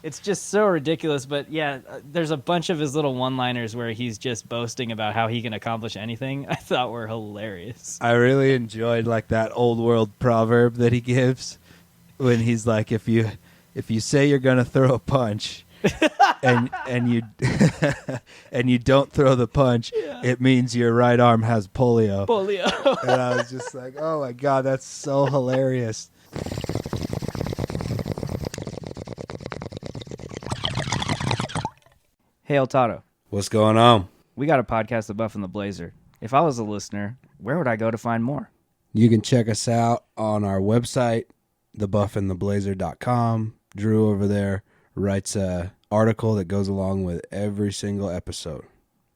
It's just so ridiculous. But yeah, there's a bunch of his little one-liners where he's just boasting about how he can accomplish anything. I thought were hilarious. I really enjoyed like that old world proverb that he gives when he's like, if you say you're gonna throw a punch and you and you don't throw the punch, it means your right arm has polio. Polio. And I was just like, oh my god, that's so hilarious. Hail Toddo. What's going on? We got a podcast, The Buff and the Blazer. If I was a listener, where would I go to find more? You can check us out on our website, thebuffandtheblazer.com. Drew over there writes a article that goes along with every single episode.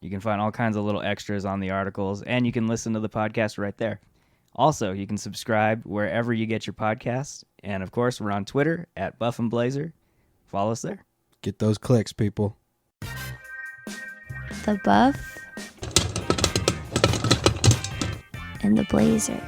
You can find all kinds of little extras on the articles, and you can listen to the podcast right there. Also, you can subscribe wherever you get your podcasts. And, of course, we're on Twitter at Buff and Blazer. Follow us there. Get those clicks, people. The Buff and the Blazer.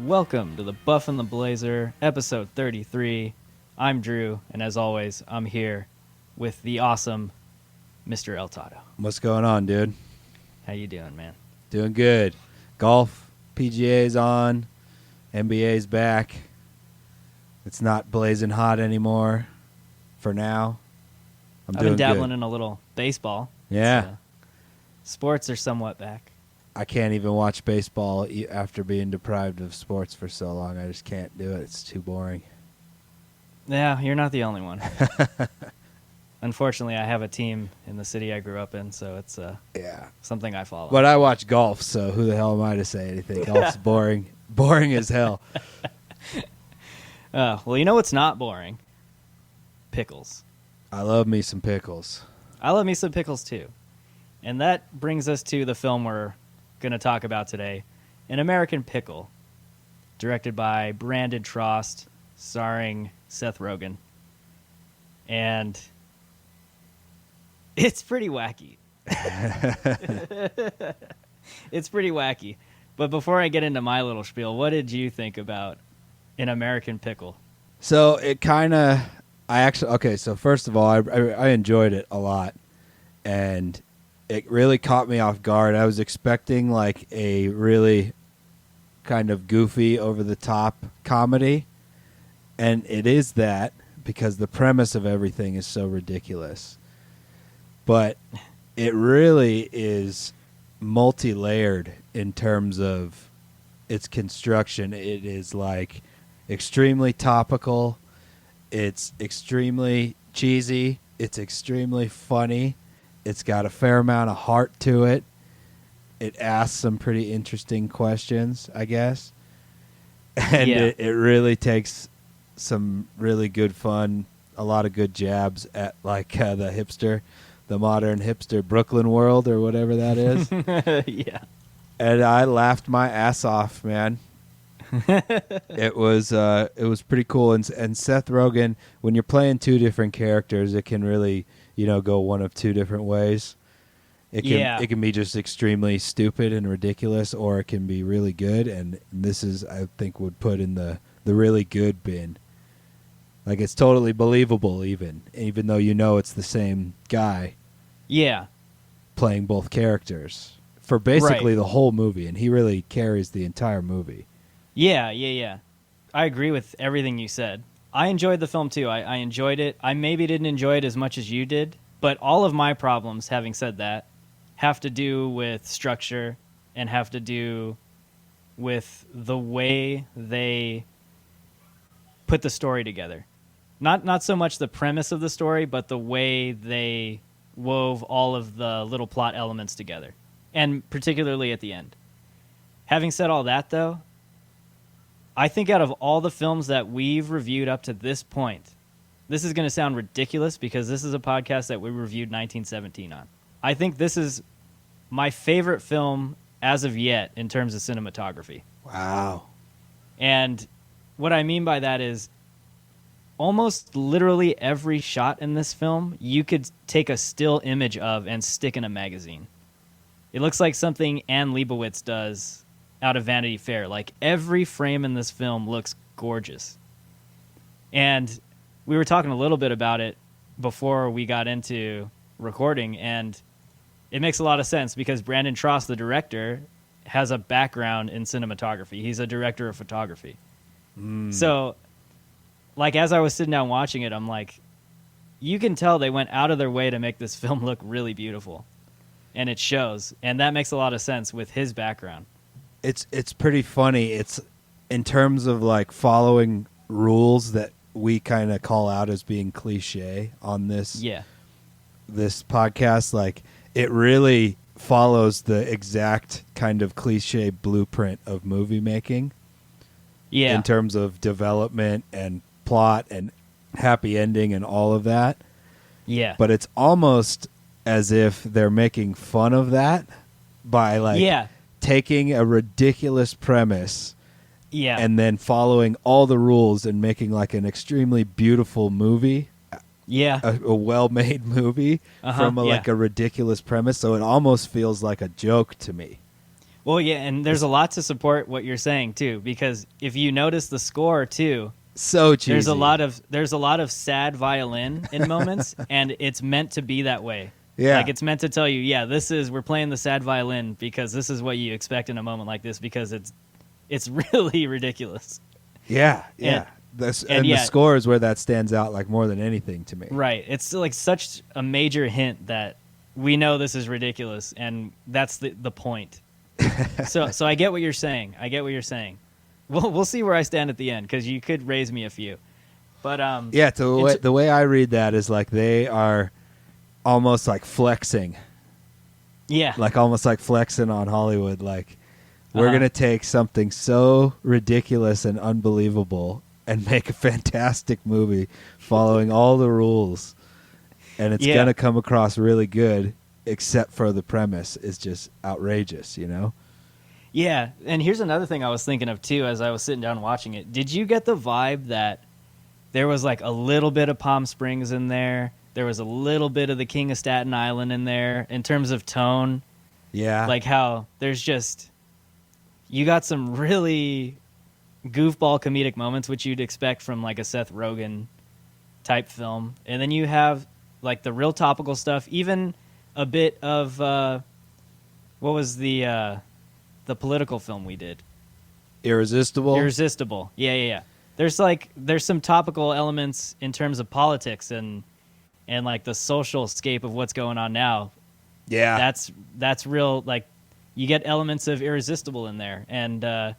Welcome to the Buff and the Blazer, episode 33. I'm Drew, and as always, I'm here with the awesome Mr. El Toddo. What's going on, dude? How you doing, man? Doing good. Golf, PGA's on, NBA's back. It's not blazing hot anymore for now. I've doing been dabbling good. in a little baseball. Yeah. So, sports are somewhat back. I can't even watch baseball after being deprived of sports for so long. I just can't do it. It's too boring. Yeah, you're not the only one. Unfortunately, I have a team in the city I grew up in, so it's something I follow. But I watch golf, so who the hell am I to say anything? Golf's boring. Boring as hell. Well, you know what's not boring? Pickles. I love me some pickles. I love me some pickles, too. And that brings us to the film we're going to talk about today, An American Pickle, directed by Brandon Trost, starring Seth Rogen. And it's pretty wacky. It's pretty wacky. But before I get into my little spiel, what did you think about An American Pickle? So it kind of, so first of all, I enjoyed it a lot. And it really caught me off guard. I was expecting like a really kind of goofy, over-the-top comedy. And it is that because the premise of everything is so ridiculous. But it really is multi-layered in terms of its construction. It is like extremely topical. It's extremely cheesy. It's extremely funny. It's got a fair amount of heart to it. It asks some pretty interesting questions, I guess. And it really takes some really good fun, a lot of good jabs at like the modern hipster Brooklyn world or whatever that is. Yeah. And I laughed my ass off, man. It was pretty cool. And Seth Rogen, when you're playing two different characters, it can really, go one of two different ways. It can be just extremely stupid and ridiculous, or it can be really good. And this is, I think, would put in the really good bin. Like it's totally believable, even though it's the same guy. Yeah. Playing both characters for basically the whole movie, and he really carries the entire movie. Yeah. I agree with everything you said. I enjoyed the film, too. I enjoyed it. I maybe didn't enjoy it as much as you did, but all of my problems, having said that, have to do with structure and have to do with the way they put the story together. Not so much the premise of the story, but the way they wove all of the little plot elements together, and particularly at the end. Having said all that, though, I think out of all the films that we've reviewed up to this point, this is going to sound ridiculous because this is a podcast that we reviewed 1917 on. I think this is my favorite film as of yet in terms of cinematography. Wow. And what I mean by that is almost literally every shot in this film you could take a still image of and stick in a magazine. It looks like something Anne Leibovitz does out of Vanity Fair. Like, every frame in this film looks gorgeous. And we were talking a little bit about it before we got into recording, and it makes a lot of sense because Brandon Trost, the director, has a background in cinematography. He's a director of photography. So, like, as I was sitting down watching it, I'm like, you can tell they went out of their way to make this film look really beautiful. And it shows. And that makes a lot of sense with his background. It's pretty funny. It's in terms of like following rules that we kind of call out as being cliche on this this podcast. Like, it really follows the exact kind of cliche blueprint of movie making. Yeah. In terms of development and plot and happy ending and all of that. Yeah. But it's almost as if they're making fun of that by like taking a ridiculous premise and then following all the rules and making like an extremely beautiful movie. Yeah. A well-made movie from like a ridiculous premise. So it almost feels like a joke to me. Well, yeah, and there's a lot to support what you're saying too, because if you notice the score too, so cheesy. There's a lot of sad violin in moments, and it's meant to be that way. Yeah, like it's meant to tell you, we're playing the sad violin because this is what you expect in a moment like this, because it's really ridiculous. Yeah. And the score is where that stands out like more than anything to me. Right. It's like such a major hint that we know this is ridiculous, and that's the point. So I get what you're saying. We'll see where I stand at the end, because you could raise me a few. But the way I read that is like they are almost like flexing. Yeah. Like almost like flexing on Hollywood. Like, we're going to take something so ridiculous and unbelievable and make a fantastic movie following all the rules. And it's going to come across really good, except for the premise is just outrageous, you know? Yeah, and here's another thing I was thinking of too as I was sitting down watching it. Did you get the vibe that there was like a little bit of Palm Springs in there? There was a little bit of the King of Staten Island in there in terms of tone. Yeah. Like how there's just, you got some really goofball comedic moments, which you'd expect from like a Seth Rogen type film. And then you have like the real topical stuff, even a bit of, what was the political film we did? Irresistible. Yeah. There's some topical elements in terms of politics and like the social scape of what's going on now. Yeah. That's real. Like, you get elements of Irresistible in there, and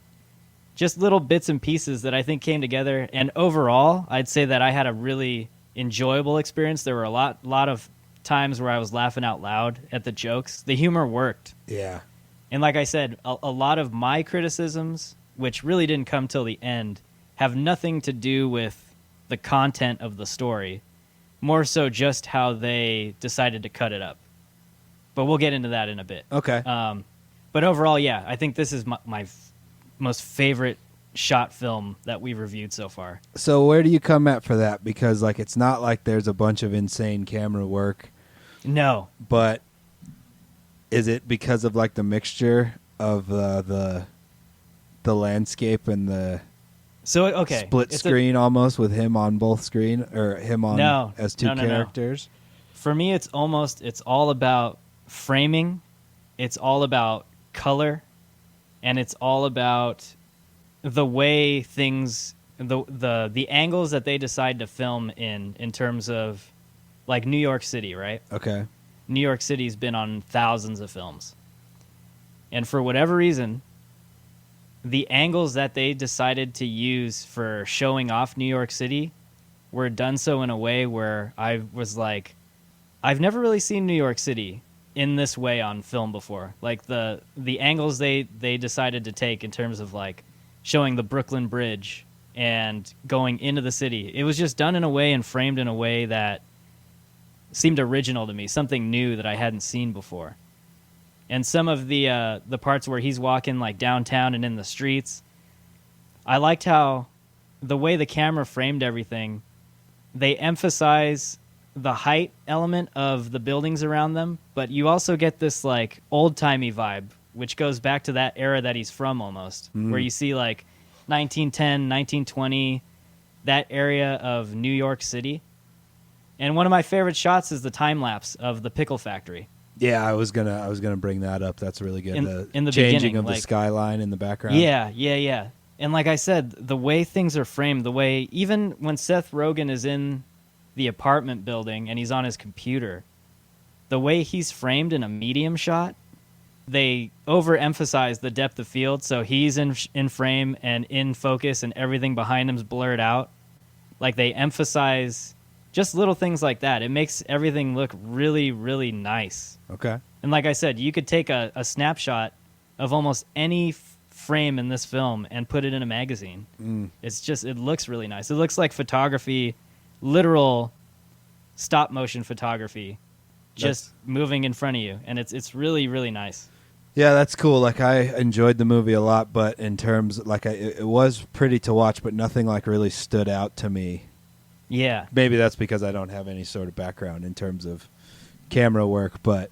just little bits and pieces that I think came together. And overall, I'd say that I had a really enjoyable experience. There were a lot of times where I was laughing out loud at the jokes. The humor worked. Yeah. And like I said, a lot of my criticisms, which really didn't come till the end, have nothing to do with the content of the story, more so just how they decided to cut it up. But we'll get into that in a bit. Okay. But overall, I think this is my most favorite shot film that we've reviewed so far. So where do you come at for that? Because like it's not like there's a bunch of insane camera work. No. But is it because of like the mixture of the landscape and the split screen almost with him on both screen, or him on as two characters? For me, it's all about framing, it's all about color, and it's all about the way things, the angles that they decide to film in terms of like New York City, right? Okay. New York City's been on thousands of films. And for whatever reason, the angles that they decided to use for showing off New York City were done so in a way where I was like, I've never really seen New York City in this way on film before. Like the angles they decided to take in terms of like showing the Brooklyn Bridge and going into the city. It was just done in a way and framed in a way that seemed original to me, something new that I hadn't seen before. And some of the parts where he's walking like downtown and in the streets, I liked how the way the camera framed everything they emphasize the height element of the buildings around them, but you also get this like old-timey vibe, which goes back to that era that he's from almost, where you see like 1910, 1920, that area of New York City. And one of my favorite shots is the time lapse of the pickle factory. Yeah, I was gonna bring that up. That's really good. In the changing beginning, of the like, skyline in the background. Yeah. And like I said, the way things are framed, the way even when Seth Rogen is in the apartment building and he's on his computer, the way he's framed in a medium shot, they overemphasize the depth of field, so he's in frame and in focus, and everything behind him's blurred out. Like they emphasize just little things like that. It makes everything look really, really nice. Okay. And like I said, you could take a snapshot of almost any frame in this film and put it in a magazine. It's just, it looks really nice. It looks like photography, literal stop motion photography, just moving in front of you. And it's really, really nice. Yeah, that's cool. Like I enjoyed the movie a lot, but in terms like it was pretty to watch, but nothing like really stood out to me. Yeah. Maybe that's because I don't have any sort of background in terms of camera work, but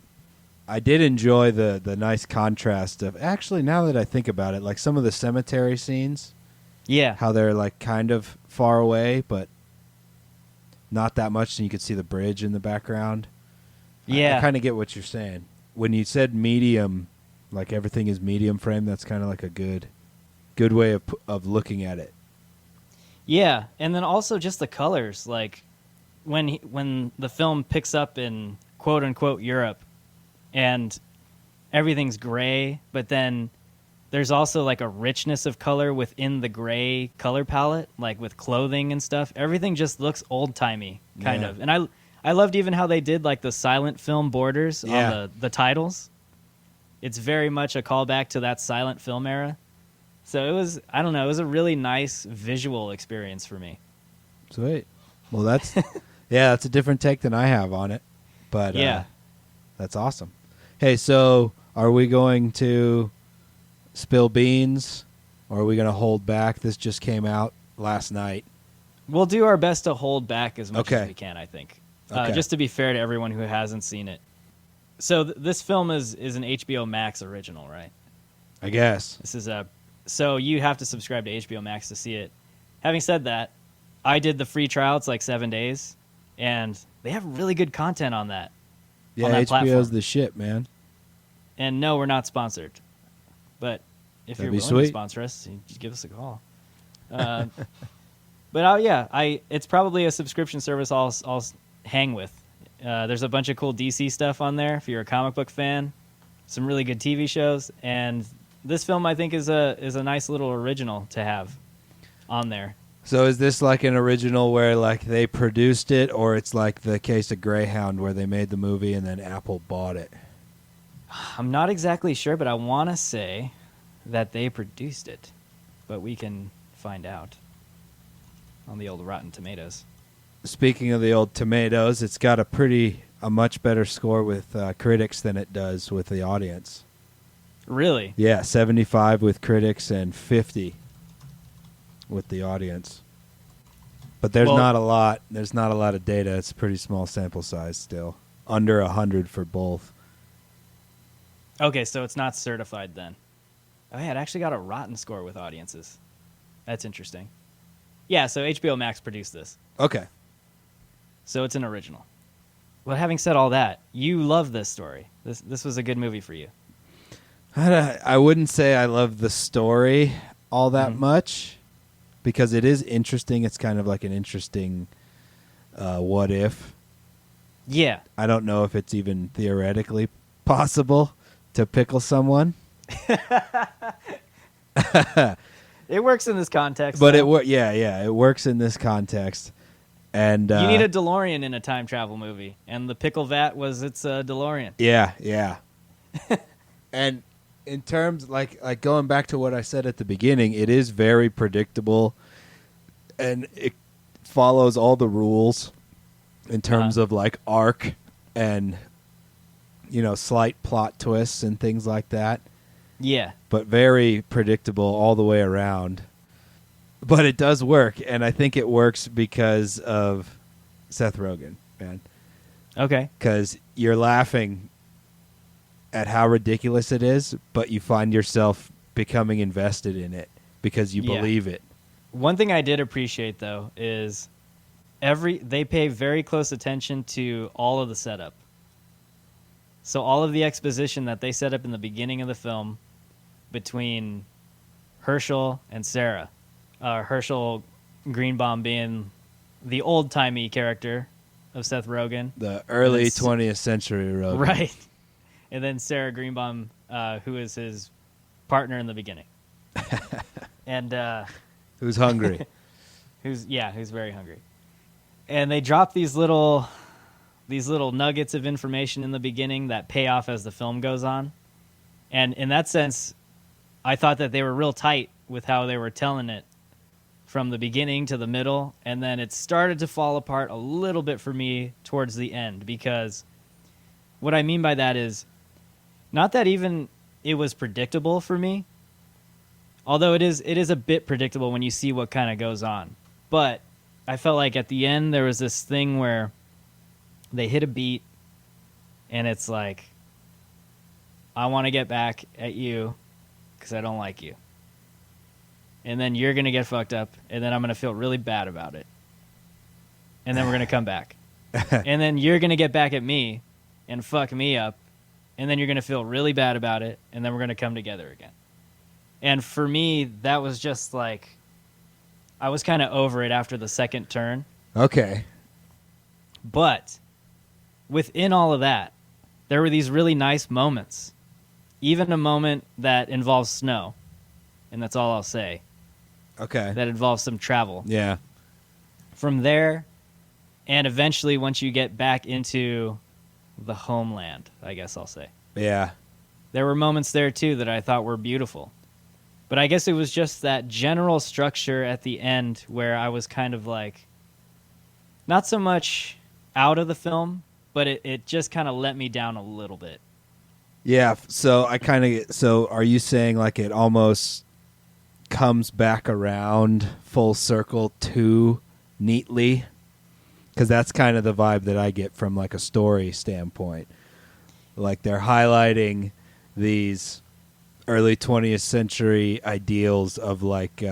I did enjoy the nice contrast of, actually, now that I think about it, like some of the cemetery scenes. Yeah. How they're like kind of far away, but not that much, and you could see the bridge in the background. Yeah. I kind of get what you're saying. When you said medium, like everything is medium frame, that's kind of like a good way of looking at it. Yeah, and then also just the colors, like when the film picks up in quote unquote Europe, and everything's gray, but then there's also like a richness of color within the gray color palette, like with clothing and stuff. Everything just looks old timey, kind of. And I loved even how they did like the silent film borders on the titles. It's very much a callback to that silent film era. So it was, I don't know, it was a really nice visual experience for me. Sweet. Well, that's that's a different take than I have on it, but that's awesome. Hey, so are we going to spill beans, or are we going to hold back? This just came out last night. We'll do our best to hold back as much as we can, I think. Okay. Just to be fair to everyone who hasn't seen it. So this film is an HBO Max original, right? I guess. This is so you have to subscribe to HBO Max to see it. Having said that, I did the free trial. It's like 7 days, and they have really good content on that. Yeah, on that HBO's platform. the shit, man. And no, we're not sponsored. But if That'd you're be willing to sweet. sponsor us, just give us a call. But it's probably a subscription service I'll hang with. There's a bunch of cool DC stuff on there if you're a comic book fan. Some really good TV shows, and this film I think is a nice little original to have on there. So is this like an original where like they produced it, or it's like the case of Greyhound where they made the movie and then Apple bought it? I'm not exactly sure, but I want to say that they produced it, but we can find out on the old Rotten Tomatoes. Speaking of the old tomatoes, it's got a much better score with critics than it does with the audience. Really? Yeah, 75 with critics and 50 with the audience. But there's not a lot. There's not a lot of data. It's a pretty small sample size still. Under 100 for both. Okay, so it's not certified then. Oh yeah, it actually got a rotten score with audiences. That's interesting. Yeah, so HBO Max produced this. Okay. So it's an original. Well, having said all that, you love this story. This was a good movie for you. I wouldn't say I love the story all that much, because it is interesting. It's kind of like an interesting what if. Yeah. I don't know if it's even theoretically possible to pickle someone. It works in this context. But though. it works in this context. And you need a DeLorean in a time travel movie, and the pickle vat was its DeLorean. Yeah. And in terms like going back to what I said at the beginning, it is very predictable, and it follows all the rules in terms of like arc and slight plot twists and things like that. Yeah. But very predictable all the way around. But it does work, and I think it works because of Seth Rogen, man. Okay. Because you're laughing at how ridiculous it is, but you find yourself becoming invested in it because you Yeah. believe it. One thing I did appreciate though is they pay very close attention to all of the setup. So all of the exposition that they set up in the beginning of the film between Herschel and Sarah, Herschel Greenbaum being the old-timey character of Seth Rogen. The early And then 20th century Rogen. Right. And then Sarah Greenbaum, who is his partner in the beginning. And Who's hungry. who's very hungry. And they drop these little nuggets of information in the beginning that pay off as the film goes on. And in that sense, I thought that they were real tight with how they were telling it from the beginning to the middle, and then it started to fall apart a little bit for me towards the end, because what I mean by that is not that even it was predictable for me, although it is a bit predictable when you see what kind of goes on. But I felt like at the end there was this thing where they hit a beat, and it's like, I want to get back at you because I don't like you. And then you're going to get fucked up, and then I'm going to feel really bad about it. And then we're going to come back. And then you're going to get back at me and fuck me up, and then you're going to feel really bad about it, and then we're going to come together again. And for me, that was just like, I was kind of over it after the second turn. Okay. But within all of that, there were these really nice moments. Even a moment that involves snow, and that's all I'll say. Okay. That involves some travel. Yeah. From there, and eventually once you get back into the homeland, I guess I'll say. Yeah. There were moments there, too, that I thought were beautiful. But I guess it was just that general structure at the end where I was kind of like, not so much out of the film, but it just kind of let me down a little bit. Yeah. So are you saying like it almost comes back around full circle too neatly? Because that's kind of the vibe that I get from like a story standpoint. Like they're highlighting these early 20th century ideals of like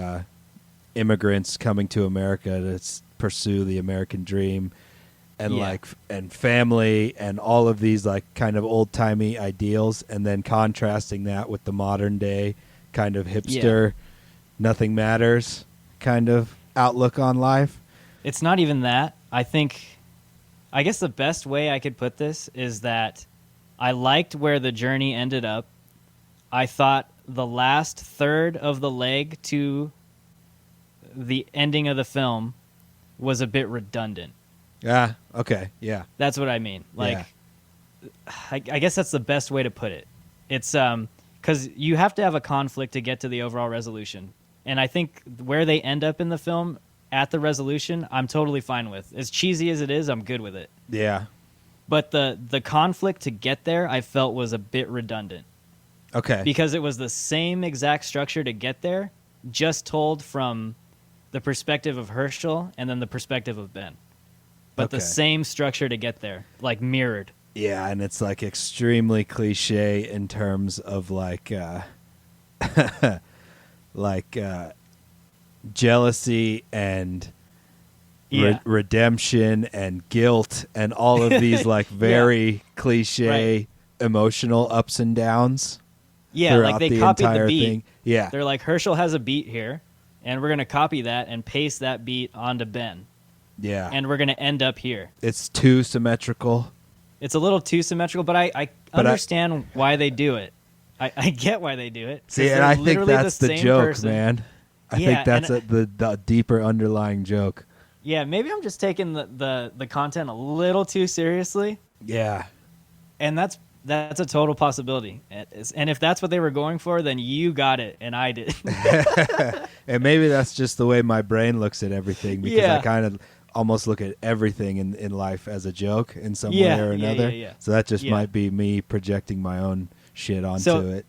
immigrants coming to America to pursue the American dream, and and family and all of these like kind of old-timey ideals, and then contrasting that with the modern day kind of hipster, nothing matters kind of outlook on life. It's not even that. I guess the best way I could put this is that I liked where the journey ended up. I thought the last third of the leg to the ending of the film was a bit redundant. Yeah. Okay. Yeah. That's what I mean. Like, I guess that's the best way to put it. It's because you have to have a conflict to get to the overall resolution. And I think where they end up in the film at the resolution, I'm totally fine with. As cheesy as it is, I'm good with it. Yeah. But the conflict to get there, I felt was a bit redundant. Okay. Because it was the same exact structure to get there, just told from the perspective of Herschel and then the perspective of Ben. But the same structure to get there, like mirrored. Yeah, and it's like extremely cliche in terms of like jealousy and redemption and guilt and all of these like very cliche emotional ups and downs. Yeah, like they copied the entire beat. Thing. Yeah. They're like, Herschel has a beat here, and we're going to copy that and paste that beat onto Ben. Yeah. And we're going to end up here. It's too symmetrical. It's a little too symmetrical, but I understand why they do it. I get why they do it. See, and I think that's the joke, person. Man. I think that's the deeper underlying joke. Yeah, maybe I'm just taking the content a little too seriously. Yeah. And that's a total possibility. And if that's what they were going for, then you got it, and I did. And maybe that's just the way my brain looks at everything, because I kind of almost look at everything in life as a joke in some way or another. Yeah. So that just might be me projecting my own shit onto it.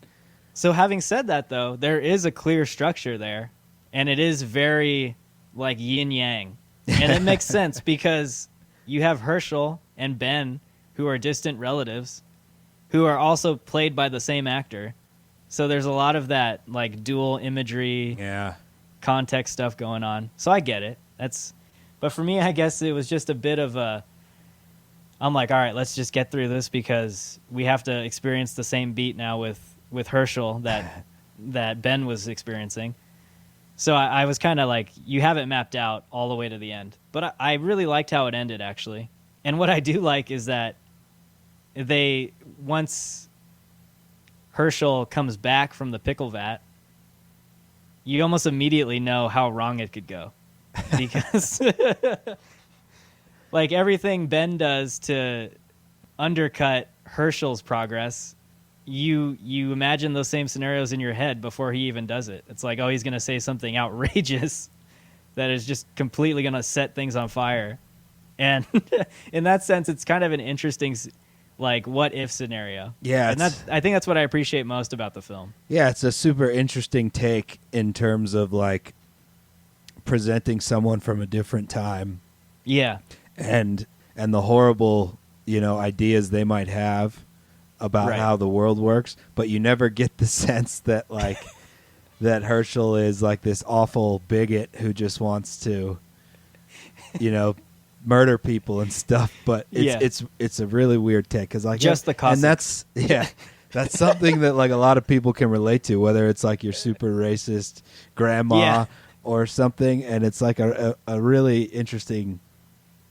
So having said that, though, there is a clear structure there, and it is very like yin-yang. And it makes sense because you have Herschel and Ben, who are distant relatives, who are also played by the same actor. So there's a lot of that like dual imagery, Yeah. context stuff going on. So I get it. But for me, I guess it was just a bit of I'm like, all right, let's just get through this because we have to experience the same beat now with Herschel that Ben was experiencing. So I was kind of like, you have it mapped out all the way to the end. But I really liked how it ended, actually. And what I do like is that once Herschel comes back from the pickle vat, you almost immediately know how wrong it could go. Because like everything Ben does to undercut Herschel's progress, you imagine those same scenarios in your head before he even does it. It's like, oh, he's going to say something outrageous that is just completely going to set things on fire. And in that sense, it's kind of an interesting, like, what if scenario. Yeah. And I think that's what I appreciate most about the film. Yeah, it's a super interesting take in terms of like presenting someone from a different time. Yeah. And the horrible, ideas they might have about Right. how the world works, but you never get the sense that like that Herschel is like this awful bigot who just wants to murder people and stuff. But it's a really weird take because like Just the and Cossacks. that's something that like a lot of people can relate to, whether it's like your super racist grandma or something, and it's like a really interesting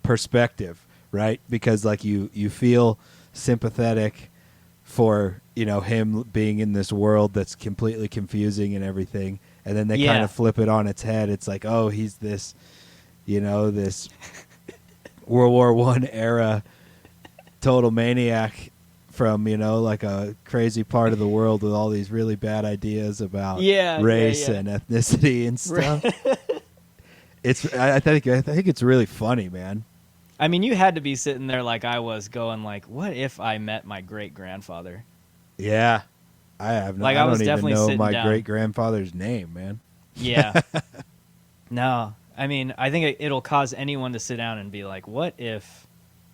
perspective, right? Because like you feel sympathetic for him being in this world that's completely confusing and everything, and then they kind of flip it on its head. It's like, oh, he's this this World War I era total maniac from like a crazy part of the world with all these really bad ideas about race and ethnicity and stuff. I think it's really funny, man. I mean, you had to be sitting there like I was going like, what if I met my great-grandfather? Yeah. I have no Like, I I don't was even definitely know sitting my down. great-grandfather's name, man. Yeah. No. I mean, I think it'll cause anyone to sit down and be like, what if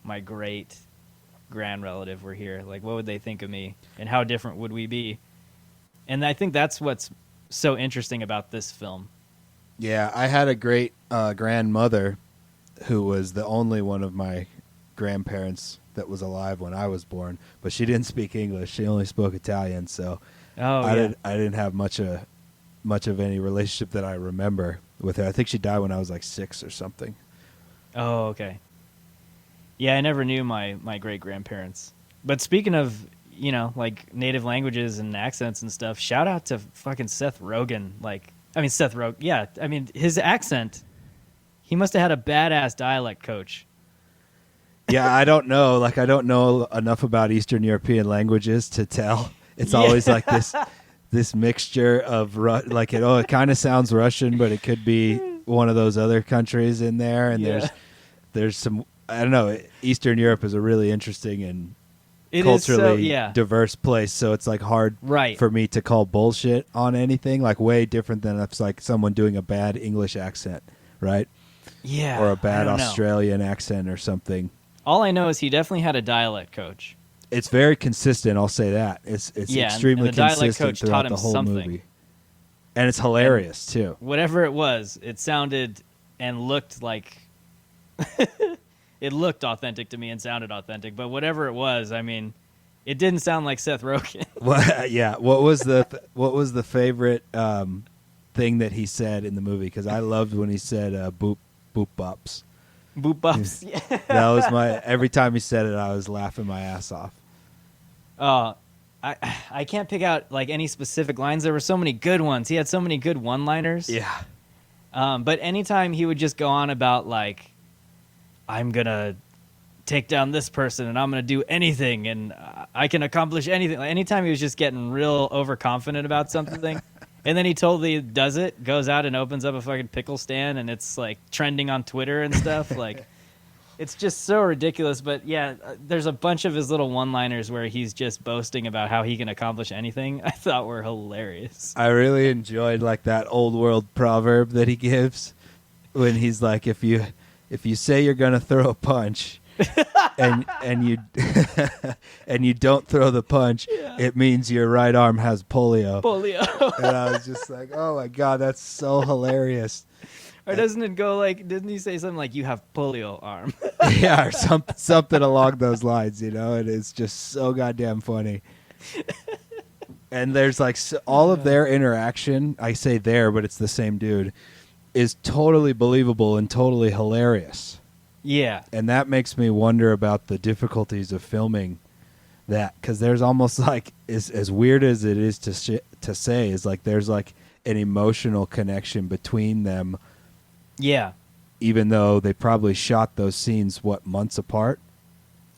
my great-grand relative were here? Like, what would they think of me? And how different would we be? And I think that's what's so interesting about this film. Yeah, I had a great grandmother who was the only one of my grandparents that was alive when I was born, but she didn't speak English. She only spoke Italian, so I didn't have much of any relationship that I remember with her. I think she died when I was like 6 or something. Oh, okay. Yeah, I never knew my great-grandparents. But speaking of, like native languages and accents and stuff, shout out to fucking Seth Rogen. Seth Rogen. Yeah, I mean, his accent, he must have had a badass dialect coach. Yeah, I don't know. Like, I don't know enough about Eastern European languages to tell. It's always like this mixture of it kind of sounds Russian, but it could be one of those other countries in there. And there's some, I don't know. Eastern Europe is a really interesting and culturally diverse place, so it's like hard for me to call bullshit on anything. Like, way different than if it's like someone doing a bad English accent, right? Yeah, or a bad Australian accent or something. All I know is he definitely had a dialect coach. It's very consistent. I'll say that it's extremely and the dialect consistent coach throughout taught him the whole something. movie, and it's hilarious too. Whatever it was, it sounded and looked like it looked authentic to me and sounded authentic. But whatever it was, I mean, it didn't sound like Seth Rogen. Well, yeah. What was the favorite thing that he said in the movie? Because I loved when he said boop boop bops. Boop bops. Yeah. That was every time he said it, I was laughing my ass off. I can't pick out like any specific lines. There were so many good ones. He had so many good one-liners. Yeah. But anytime he would just go on about like, I'm gonna take down this person and I'm gonna do anything and I can accomplish anything. Like, anytime he was just getting real overconfident about something, and then he totally does it, goes out and opens up a fucking pickle stand and it's like trending on Twitter and stuff. Like, it's just so ridiculous. But yeah, there's a bunch of his little one-liners where he's just boasting about how he can accomplish anything. I thought were hilarious. I really enjoyed like that old world proverb that he gives when he's like, if if you say you're going to throw a punch and you and you don't throw the punch, it means your right arm has polio. And I was just like, oh my God, that's so hilarious. Or doesn't it go like, didn't he say something like, you have polio arm? Yeah, or something along those lines, you know? It is just so goddamn funny. And there's like all of their interaction, I say there, but it's the same dude, is totally believable and totally hilarious. Yeah. And that makes me wonder about the difficulties of filming that, because there's almost like, as weird as it is to say, is like there's like an emotional connection between them. Yeah. Even though they probably shot those scenes, months apart?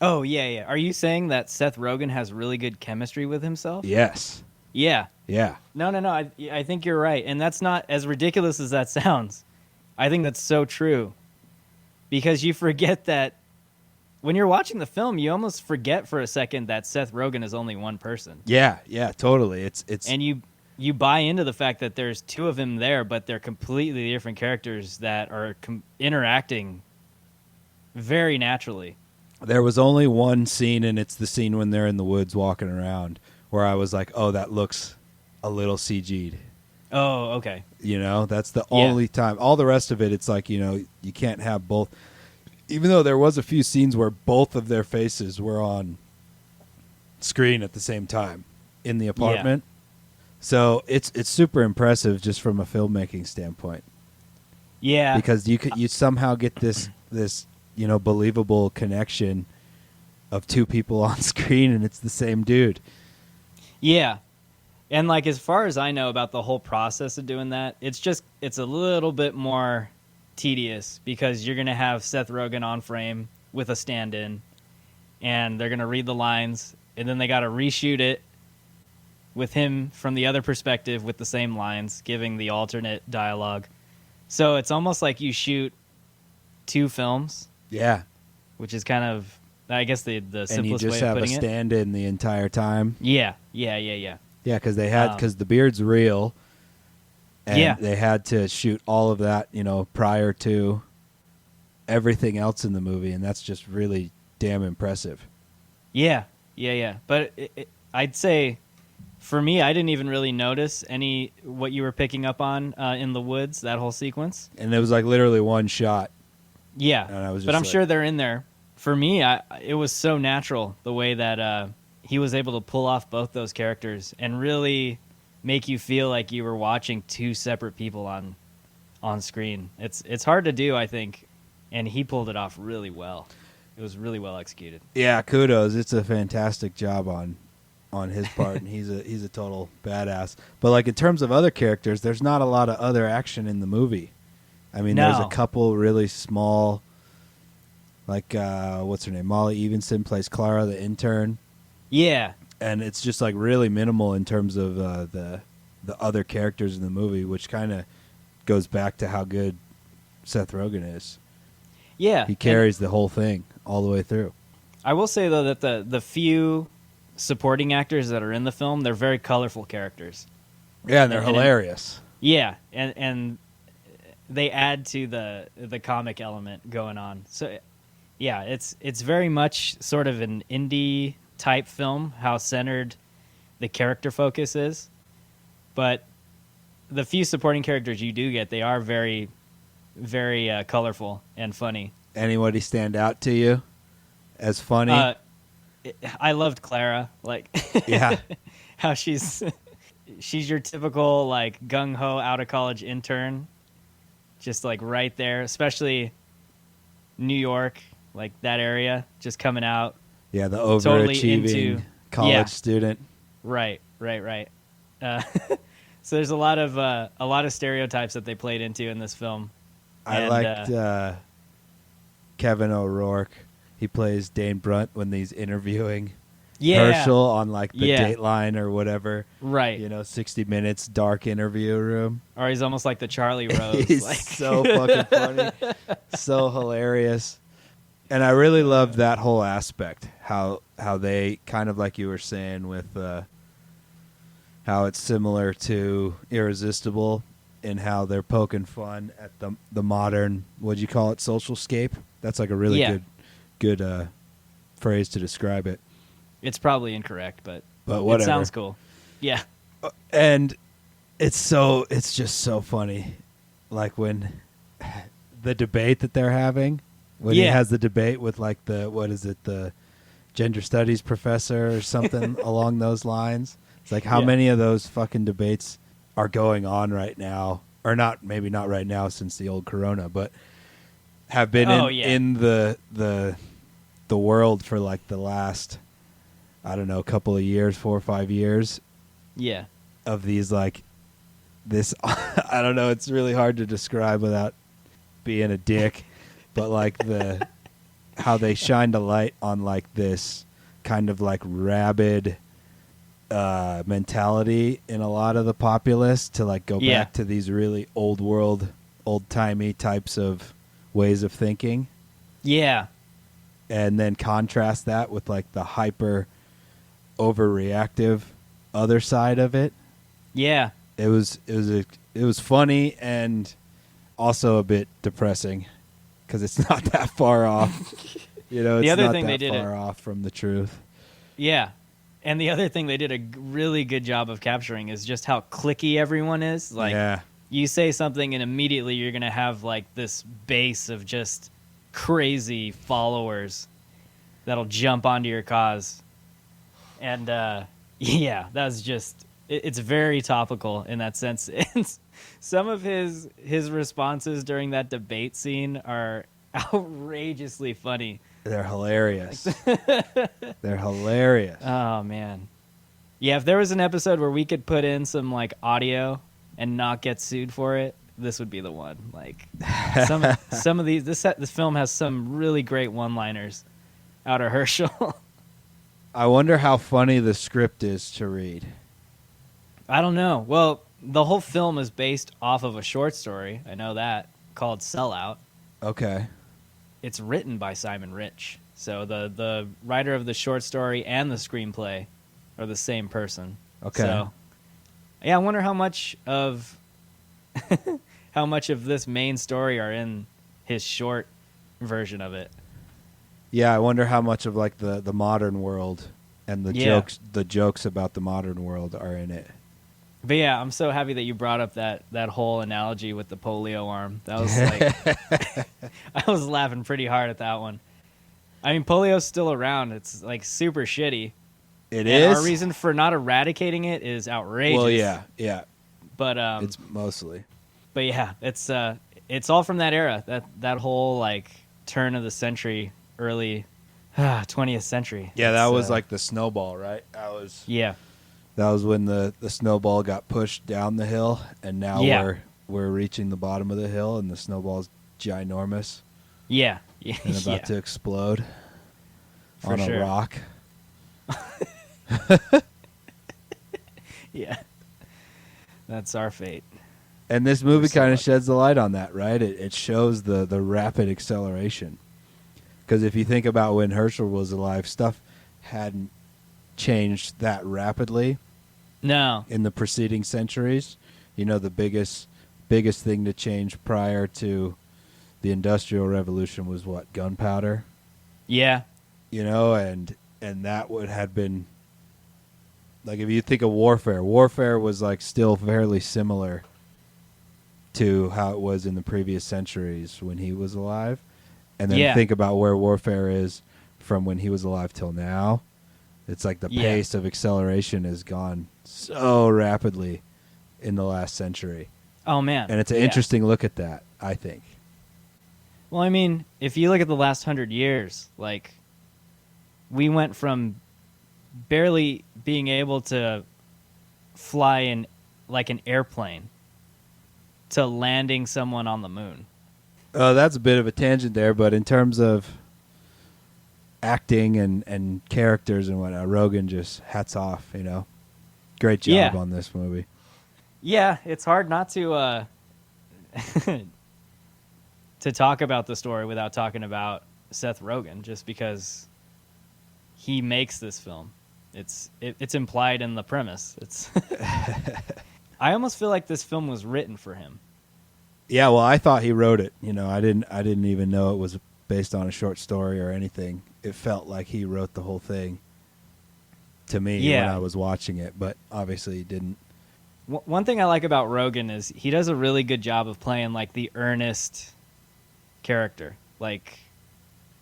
Oh, yeah. Are you saying that Seth Rogen has really good chemistry with himself? Yes. Yeah. Yeah. No. I think you're right. And that's not as ridiculous as that sounds. I think that's so true. Because you forget that when you're watching the film, you almost forget for a second that Seth Rogen is only one person. Yeah, totally. It's And you buy into the fact that there's two of him there, but they're completely different characters that are interacting very naturally. There was only one scene, and it's the scene when they're in the woods walking around, where I was like, oh, that looks a little CG'd. Oh, okay. You know, that's the only time. All the rest of it, it's like, you know, you can't have both. Even though there was a few scenes where both of their faces were on screen at the same time in the apartment. Yeah. So it's super impressive just from a filmmaking standpoint. Yeah. Because you somehow get this you know, believable connection of two people on screen, and it's the same dude. Yeah. And like, as far as I know about the whole process of doing that, it's a little bit more tedious, because you're going to have Seth Rogen on frame with a stand-in, and they're going to read the lines, and then they got to reshoot it with him from the other perspective with the same lines, giving the alternate dialogue. So it's almost like you shoot two films. Yeah. Which is kind of, I guess, the simplest way of putting it. And you just have a stand-in the entire time. Yeah. Yeah, because the beard's real, and they had to shoot all of that, you know, prior to everything else in the movie, and that's just really damn impressive. Yeah. But I'd say, for me, I didn't even really notice what you were picking up on in the woods, that whole sequence. And it was like literally one shot. Yeah, and I was just but I'm sure they're in there. For me, it was so natural the way that he was able to pull off both those characters and really make you feel like you were watching two separate people on screen. It's hard to do, I think, and he pulled it off really well. It was really well executed. Yeah, kudos. It's a fantastic job on his part, and he's a total badass. But like in terms of other characters, there's not a lot of other action in the movie. I mean, there's a couple really small, like what's her name? Molly Evenson plays Clara, the intern. Yeah, and it's just like really minimal in terms of the other characters in the movie, which kind of goes back to how good Seth Rogen is. Yeah, he carries the whole thing all the way through. I will say though that the few supporting actors that are in the film, they're very colorful characters. Yeah, and they're hilarious. And they add to the comic element going on. So yeah, it's very much sort of an indie type film, how centered the character focus is. But the few supporting characters you do get, they are very, very colorful and funny. Anybody stand out to you as funny? I loved Clara, like yeah, how she's your typical like gung ho out of college intern, just like right there, especially New York, like that area, just coming out. Yeah, the overachieving college student. Right. So there's a lot of stereotypes that they played into in this film. I liked Kevin O'Rourke. He plays Dane Brunt when he's interviewing Herschel on like the Dateline or whatever. Right. You know, 60 Minutes dark interview room. Or he's almost like the Charlie Rose. He's like. So fucking funny. So hilarious. And I really loved that whole aspect. How they kind of like you were saying with how it's similar to Irresistible in how they're poking fun at the modern, what'd you call it, social scape? That's like a really good phrase to describe it. It's probably incorrect, but whatever. it sounds cool. Yeah. And it's just so funny. Like when the debate that they're having, when he has the debate with like the gender studies professor or something along those lines. It's like how many of those fucking debates are going on right now, or not, maybe not right now since the old corona, but have been in the world for like the last, I don't know, couple of years, 4 or 5 years. Yeah. Of these like this, I don't know, it's really hard to describe without being a dick, but like how they shined a light on like this kind of like rabid mentality in a lot of the populace to like go back to these really old world, old timey types of ways of thinking. Yeah. And then contrast that with like the hyper overreactive other side of it. Yeah. It was funny and also a bit depressing because it's not that far off. You know, it's not that far off from the truth. Yeah. And the other thing they did a really good job of capturing is just how cliquey everyone is. Like, you say something and immediately you're going to have like this base of just crazy followers that'll jump onto your cause. And that's just, it's very topical in that sense. And some of his responses during that debate scene are outrageously funny. They're hilarious. They're hilarious. Oh, man. Yeah, if there was an episode where we could put in some like audio and not get sued for it, this would be the one. Like some of these, this film has some really great one-liners out of Herschel. I wonder how funny the script is to read. I don't know. Well, the whole film is based off of a short story. I know that, called Sellout. Okay. It's written by Simon Rich. So the writer of the short story and the screenplay are the same person. Okay. So, yeah, I wonder how much of this main story are in his short version of it. Yeah, I wonder how much of like the modern world and the jokes about the modern world are in it. But yeah, I'm so happy that you brought up that whole analogy with the polio arm. That was like, I was laughing pretty hard at that one. I mean, polio's still around. It's like super shitty. It is. Our reason for not eradicating it is outrageous. Well, yeah. But it's mostly. But yeah, it's all from that era. That whole like turn of the century, early 20th century. Yeah, that was like the snowball, right? That was when the snowball got pushed down the hill, and now we're reaching the bottom of the hill, and the snowball's ginormous. Yeah. And about to explode on a rock. Yeah. That's our fate. And this movie kind of sheds the light on that, right? It shows the rapid acceleration. Because if you think about when Herschel was alive, stuff hadn't changed that rapidly. No. In the preceding centuries. You know, the biggest thing to change prior to the Industrial Revolution was what? Gunpowder? Yeah. You know, and that would have been, like, if you think of warfare was like still fairly similar to how it was in the previous centuries when he was alive. And then think about where warfare is from when he was alive till now. It's like the pace of acceleration has gone so rapidly in the last century. Oh, man. And it's an interesting look at that, I think. Well, I mean, if you look at the last 100 years, like, we went from barely being able to fly in like an airplane to landing someone on the moon. That's a bit of a tangent there, but in terms of acting and characters and whatnot, Rogen just hats off, you know. Great job on this movie. Yeah, it's hard not to to talk about the story without talking about Seth Rogen, just because he makes this film. It's implied in the premise. It's I almost feel like this film was written for him. Yeah, well, I thought he wrote it. I didn't even know it was based on a short story or anything. It felt like he wrote the whole thing to me when I was watching it, but obviously he didn't. One thing I like about Rogen is he does a really good job of playing like the earnest character. Like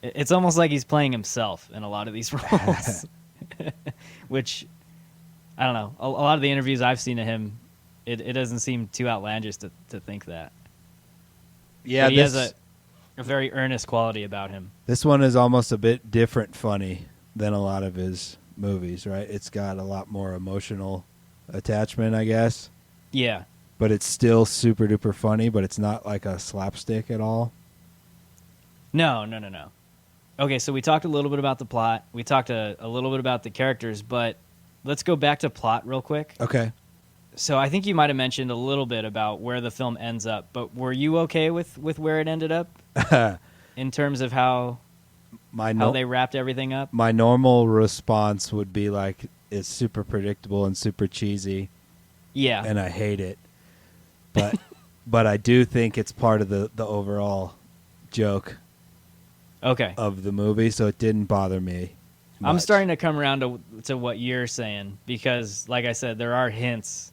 it's almost like he's playing himself in a lot of these roles, which I don't know. A lot of the interviews I've seen of him, it doesn't seem too outlandish to think that. Yeah, but he has a very earnest quality about him. This one is almost a bit different funny than a lot of his movies, right? It's got a lot more emotional attachment, I guess. Yeah. But it's still super duper funny, but it's not like a slapstick at all. No. Okay, so we talked a little bit about the plot. We talked a little bit about the characters, but let's go back to plot real quick. Okay. So I think you might have mentioned a little bit about where the film ends up, but were you okay with where it ended up in terms of how they wrapped everything up? My normal response would be like, it's super predictable and super cheesy. Yeah. And I hate it. But but I do think it's part of the overall joke of the movie, so it didn't bother me much. I'm starting to come around to what you're saying because, like I said, there are hints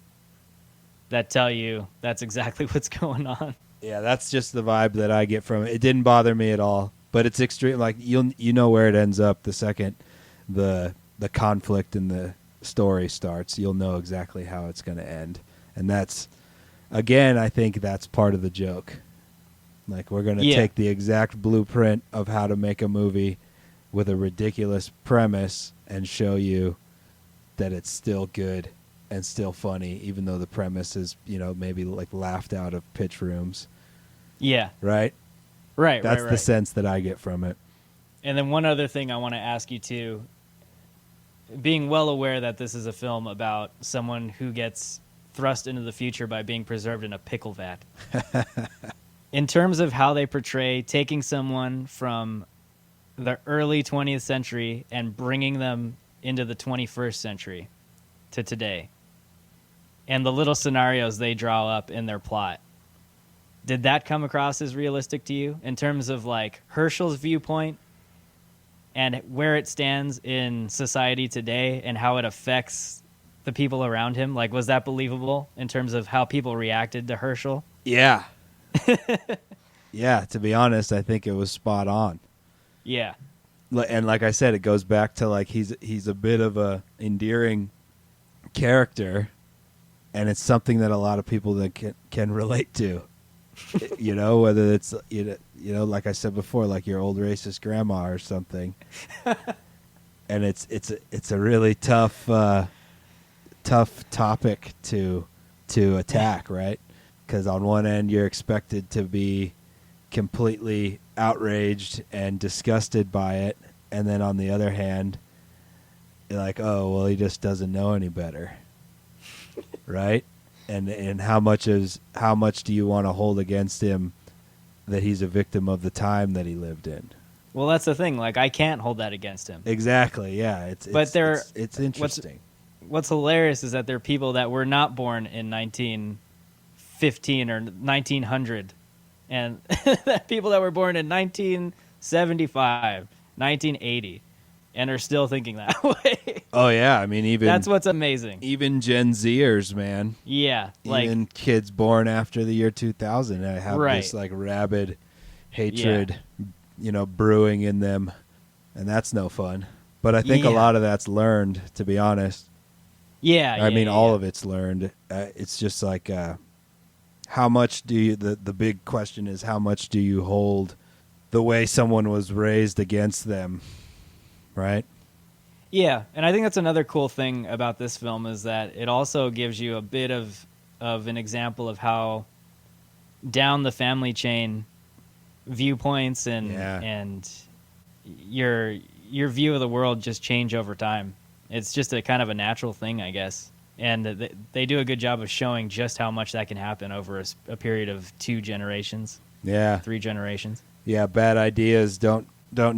that tell you that's exactly what's going on. Yeah, that's just the vibe that I get from it. It didn't bother me at all, but it's extreme. Like you know where it ends up the second the conflict in the story starts. You'll know exactly how it's going to end, and that's again, I think that's part of the joke. Like we're going to take the exact blueprint of how to make a movie with a ridiculous premise and show you that it's still good and still funny, even though the premise is, maybe like laughed out of pitch rooms. Yeah. Right? Right, That's the sense that I get from it. And then one other thing I want to ask you too, being well aware that this is a film about someone who gets thrust into the future by being preserved in a pickle vat. In terms of how they portray taking someone from the early 20th century and bringing them into the 21st century to today, and the little scenarios they draw up in their plot, did that come across as realistic to you in terms of like Herschel's viewpoint and where it stands in society today and how it affects the people around him? Like, was that believable in terms of how people reacted to Herschel? Yeah. Yeah, to be honest, I think it was spot on. Yeah. And like I said, it goes back to like he's a bit of a endearing character, and it's something that a lot of people that can relate to. Whether it's like I said before, like your old racist grandma or something. And it's a really tough topic to attack, right? Because on one end you're expected to be completely outraged and disgusted by it, and then on the other hand, you're like, oh well, he just doesn't know any better, right? And how much do you want to hold against him that he's a victim of the time that he lived in? Well, that's the thing. Like, I can't hold that against him. Exactly. Yeah. It's interesting. What's hilarious is that there are people that were not born in 1915 or 1900, and people that were born in 1975, 1980, and are still thinking that way. Oh yeah, I mean that's what's amazing. Even Gen Zers, man. Yeah, even kids born after the year 2000 have this like rabid hatred, brewing in them, and that's no fun. But I think a lot of that's learned, to be honest. I mean, all of it's learned. It's just like, how much do you? The big question is, how much do you hold the way someone was raised against them? Right? Yeah, and I think that's another cool thing about this film is that it also gives you a bit of an example of how down the family chain viewpoints and your view of the world just change over time. It's just a kind of a natural thing, I guess. And they do a good job of showing just how much that can happen over a period of 2 generations. Yeah. 3 generations. Yeah, bad ideas don't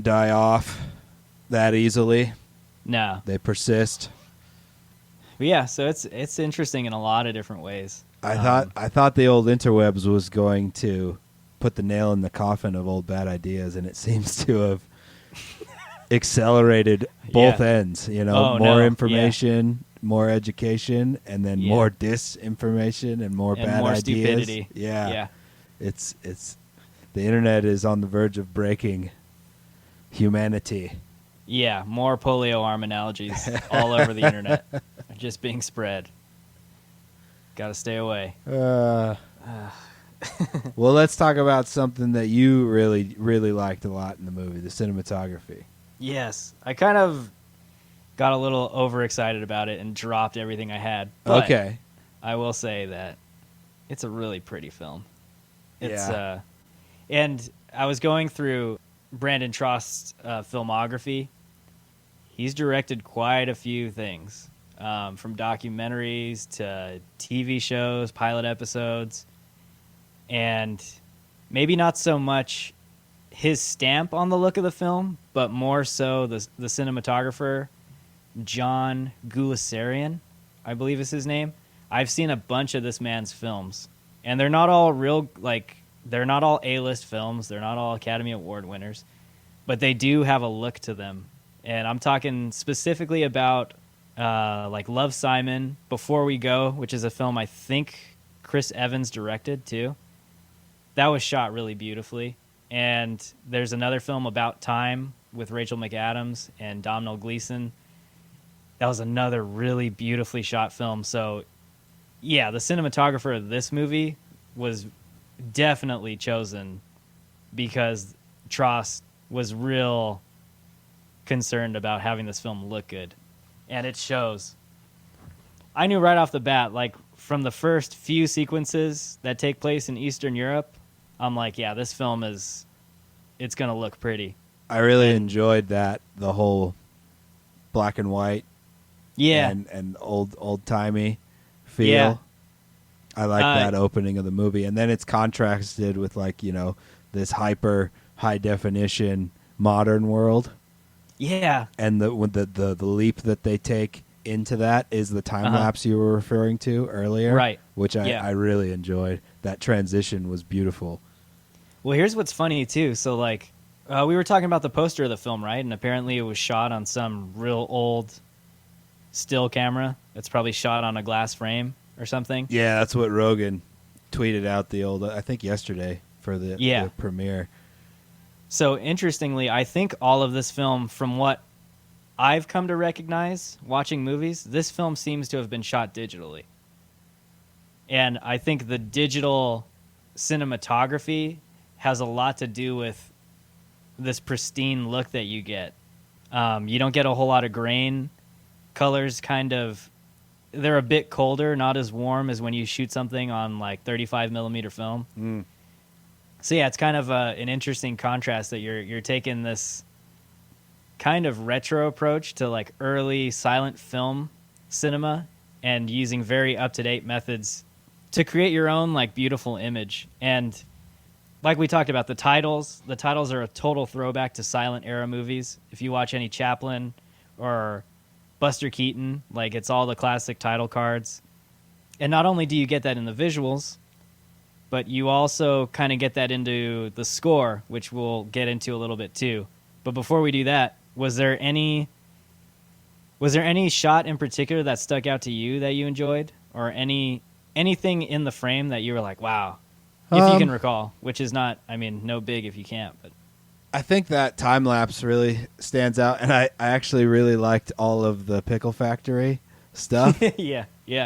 die off that easily. No. They persist. But yeah, so it's interesting in a lot of different ways. I thought the old interwebs was going to put the nail in the coffin of old bad ideas, and it seems to have accelerated both Yeah. ends. You know, Oh, more no. information, more education, and then Yeah. more disinformation and more And bad more ideas. stupidity. Yeah. Yeah. It's the internet is on the verge of breaking humanity. Yeah, more polio arm analogies all over the internet are just being spread. Got to stay away. Well, let's talk about something that you really, really liked a lot in the movie, the cinematography. Yes, I kind of got a little overexcited about it and dropped everything I had. But Okay. I will say that it's a really pretty film. It's Yeah. and I was going through Brandon Trost's filmography. He's directed quite a few things, from documentaries to TV shows, pilot episodes, and maybe not so much his stamp on the look of the film, but more so the cinematographer, John Gulasarian, I believe is his name. I've seen a bunch of this man's films, and they're not all they're not all A-list films. They're not all Academy Award winners, but they do have a look to them. And I'm talking specifically about like Love, Simon, Before We Go, which is a film I think Chris Evans directed too. That was shot really beautifully. And there's another film, About Time, with Rachel McAdams and Domhnall Gleeson. That was another really beautifully shot film. So, yeah, the cinematographer of this movie was definitely chosen because Trost was real concerned about having this film look good. And it shows. I knew right off the bat, like from the first few sequences that take place in Eastern Europe, I'm like, yeah, this film it's going to look pretty. I really enjoyed that, the whole black and white Yeah. and old-timey feel. Yeah. I like that opening of the movie. And then it's contrasted with, like, you know, this hyper high-definition modern world. Yeah. And the leap that they take into that is the time lapse you were referring to earlier, Right. Which Yeah. I really enjoyed. That transition was beautiful. Well, here's what's funny, too. So, like, we were talking about the poster of the film, right? And apparently it was shot on some real old still camera that's probably shot on a glass frame or something. Yeah, that's what Rogan tweeted out I think yesterday for the premiere. So, interestingly, I think all of this film, from what I've come to recognize watching movies, this film seems to have been shot digitally. And I think the digital cinematography has a lot to do with this pristine look that you get. You don't get a whole lot of grain. Colors they're a bit colder, not as warm as when you shoot something on like 35 millimeter film. So yeah, it's kind of an interesting contrast that you're taking this kind of retro approach to like early silent film cinema and using very up-to-date methods to create your own like beautiful image. And like we talked about, the titles are a total throwback to silent era movies. If you watch any Chaplin or Buster Keaton, like it's all the classic title cards. And not only do you get that in the visuals, but you also kind of get that into the score, which we'll get into a little bit too. But before we do that, was there any shot in particular that stuck out to you that you enjoyed, or anything in the frame that you were like, wow, if you can recall, which is not, I mean, no big if you can't, but I think that time lapse really stands out, and I actually really liked all of the Pickle Factory stuff. yeah,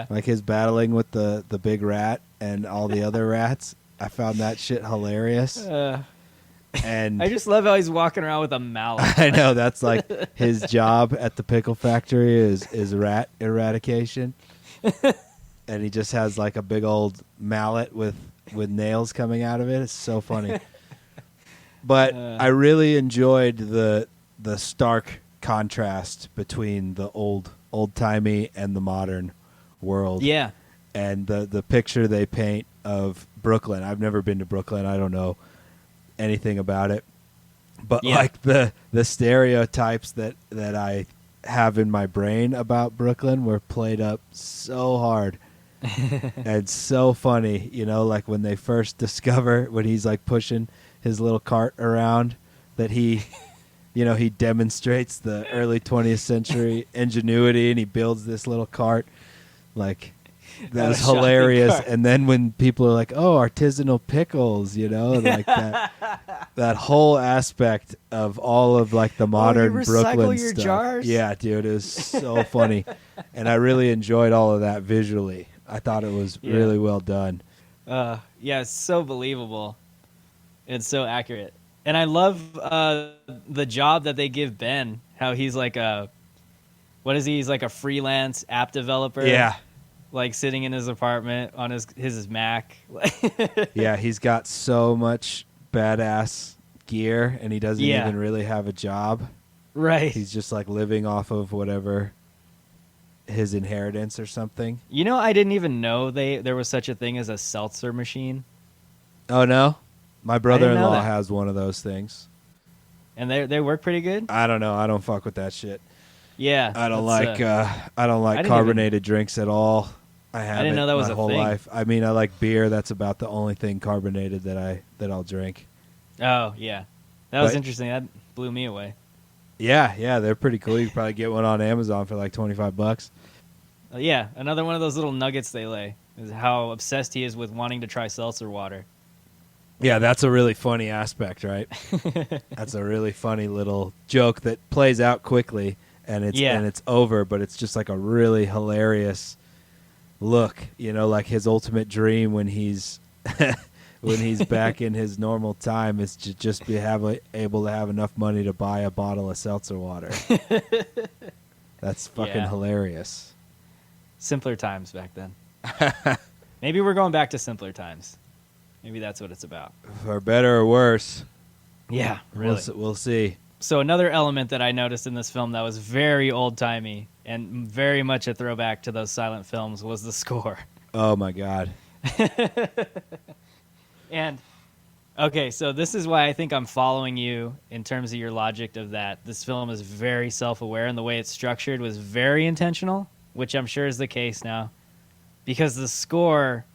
Like his battling with the big rat and all the other rats. I found that shit hilarious. And I just love how he's walking around with a mallet. I know that's like his job at the Pickle Factory is rat eradication. And he just has like a big old mallet with nails coming out of it. It's so funny. But I really enjoyed the stark contrast between the old-timey and the modern world. Yeah. And the picture they paint of Brooklyn. I've never been to Brooklyn. I don't know anything about it. But like the stereotypes that I have in my brain about Brooklyn were played up so hard. And so funny, like when they first discover, when he's like pushing his little cart around, that he he demonstrates the early 20th century ingenuity, and he builds this little cart. Like, that was hilarious. Cart. And then when people are like, oh, artisanal pickles, like that whole aspect of all of like the modern you Brooklyn your stuff. Jars? Yeah, dude, it was so funny. And I really enjoyed all of that visually. I thought it was really well done. Yeah, it's so believable. It's so accurate. And I love the job that they give Ben, how he's like what is he? He's like a freelance app developer. Yeah. Like sitting in his apartment on his Mac. Yeah, he's got so much badass gear, and he doesn't even really have a job. Right. He's just like living off of whatever his inheritance or something. I didn't even know there was such a thing as a seltzer machine. Oh, no? My brother-in-law has one of those things. And they work pretty good? I don't know. I don't fuck with that shit. Yeah. I don't like carbonated drinks at all. I didn't know that was my a whole thing. life. I mean, I like beer. That's about the only thing carbonated that I'll drink. Oh, yeah. That was interesting. That blew me away. Yeah, they're pretty cool. You can probably get one on Amazon for like $25. Yeah, another one of those little nuggets they lay is how obsessed he is with wanting to try seltzer water. Yeah, that's a really funny aspect, right? That's a really funny little joke that plays out quickly, and it's over, but it's just like a really hilarious look, like his ultimate dream when he's when he's back in his normal time is to just be able to have enough money to buy a bottle of seltzer water. That's fucking hilarious. Simpler times back then. Maybe we're going back to simpler times. Maybe that's what it's about. For better or worse. Yeah, really. We'll see. So another element that I noticed in this film that was very old-timey and very much a throwback to those silent films was the score. Oh, my God. And, okay, so this is why I think I'm following you in terms of your logic of that. This film is very self-aware, and the way it's structured was very intentional, which I'm sure is the case now. Because the score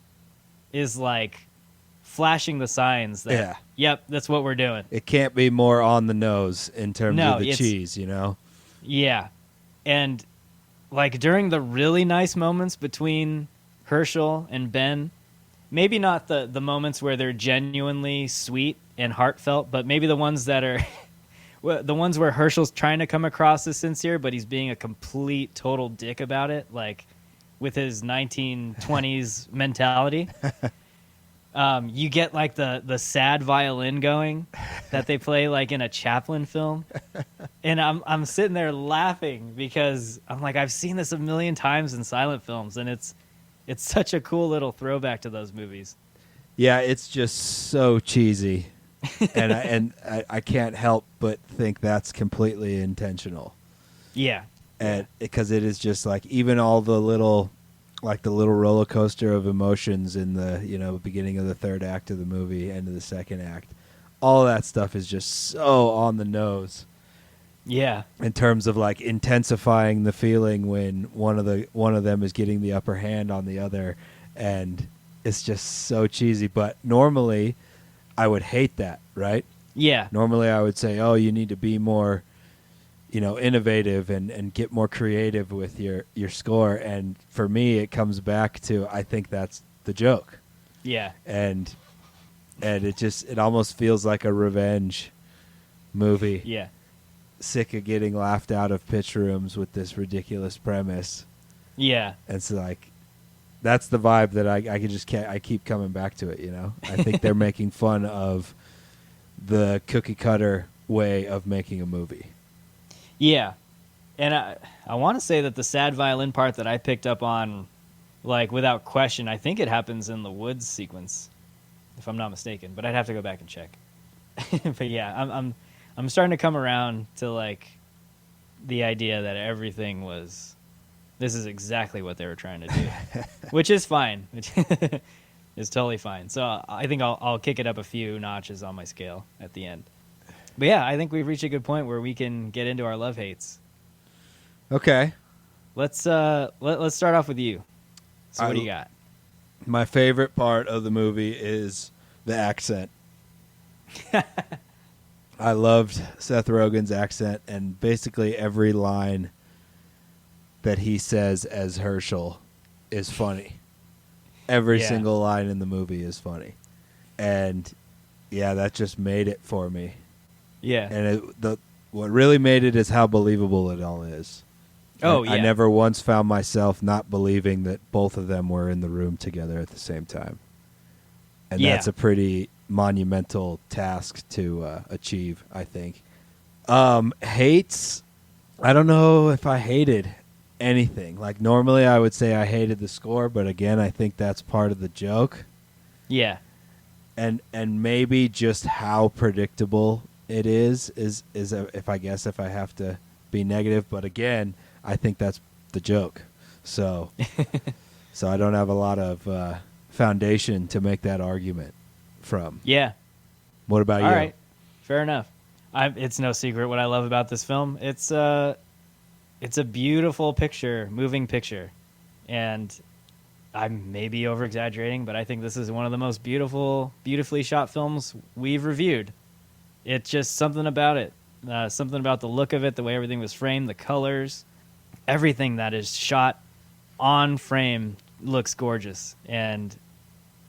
is like flashing the signs that, yep, that's what we're doing. It can't be more on the nose in terms of the cheese, Yeah. And like during the really nice moments between Herschel and Ben, maybe not the moments where they're genuinely sweet and heartfelt, but maybe the ones that are the ones where Herschel's trying to come across as sincere, but he's being a complete total dick about it, like with his 1920s mentality. You get like the sad violin going that they play like in a Chaplin film, and I'm sitting there laughing because I'm like, I've seen this a million times in silent films, and it's such a cool little throwback to those movies. Yeah, it's just so cheesy, and I can't help but think that's completely intentional. Yeah, and because it is just like even all the little roller coaster of emotions in the beginning of the third act of the movie, end of the second act, all that stuff is just so on the nose. Yeah, in terms of like intensifying the feeling when one of them is getting the upper hand on the other, and it's just so cheesy. But normally, I would hate that, right? Yeah. Normally, I would say, "Oh, you need to be more, innovative and get more creative with your score." And for me, it comes back to I think that's the joke. Yeah. And it almost feels like a revenge movie. Yeah. Sick of getting laughed out of pitch rooms with this ridiculous premise. Yeah. And so like that's the vibe that I keep coming back to it, I think they're making fun of the cookie cutter way of making a movie. Yeah. And I want to say that the sad violin part that I picked up on, like without question, I think it happens in the woods sequence, if I'm not mistaken, but I'd have to go back and check. But yeah, I'm starting to come around to like the idea that everything was, this is exactly what they were trying to do, which is fine. Which is totally fine. So I think I'll kick it up a few notches on my scale at the end. But yeah, I think we've reached a good point where we can get into our love hates. Okay. Let's start off with you. So what do you got? My favorite part of the movie is the accent. I loved Seth Rogen's accent, and basically every line that he says as Herschel is funny. Every Yeah. single line in the movie is funny. And yeah, that just made it for me. Yeah. And what really made it is how believable it all is. Oh, I yeah. never once found myself not believing that both of them were in the room together at the same time. And Yeah. that's a pretty monumental task to achieve, I think. Hates, I don't know if I hated anything. Like, normally I would say I hated the score, but again, I think that's part of the joke. Yeah. And maybe just how predictable it is if I have to be negative. But again, I think that's the joke. So I don't have a lot of foundation to make that argument from. Yeah. What about All you? right. Fair enough. It's no secret what I love about this film. It's a beautiful picture, moving picture. And I may be over-exaggerating, but I think this is one of the most beautifully shot films we've reviewed. It's just something about it. Something about the look of it, the way everything was framed, the colors. Everything that is shot on frame looks gorgeous. And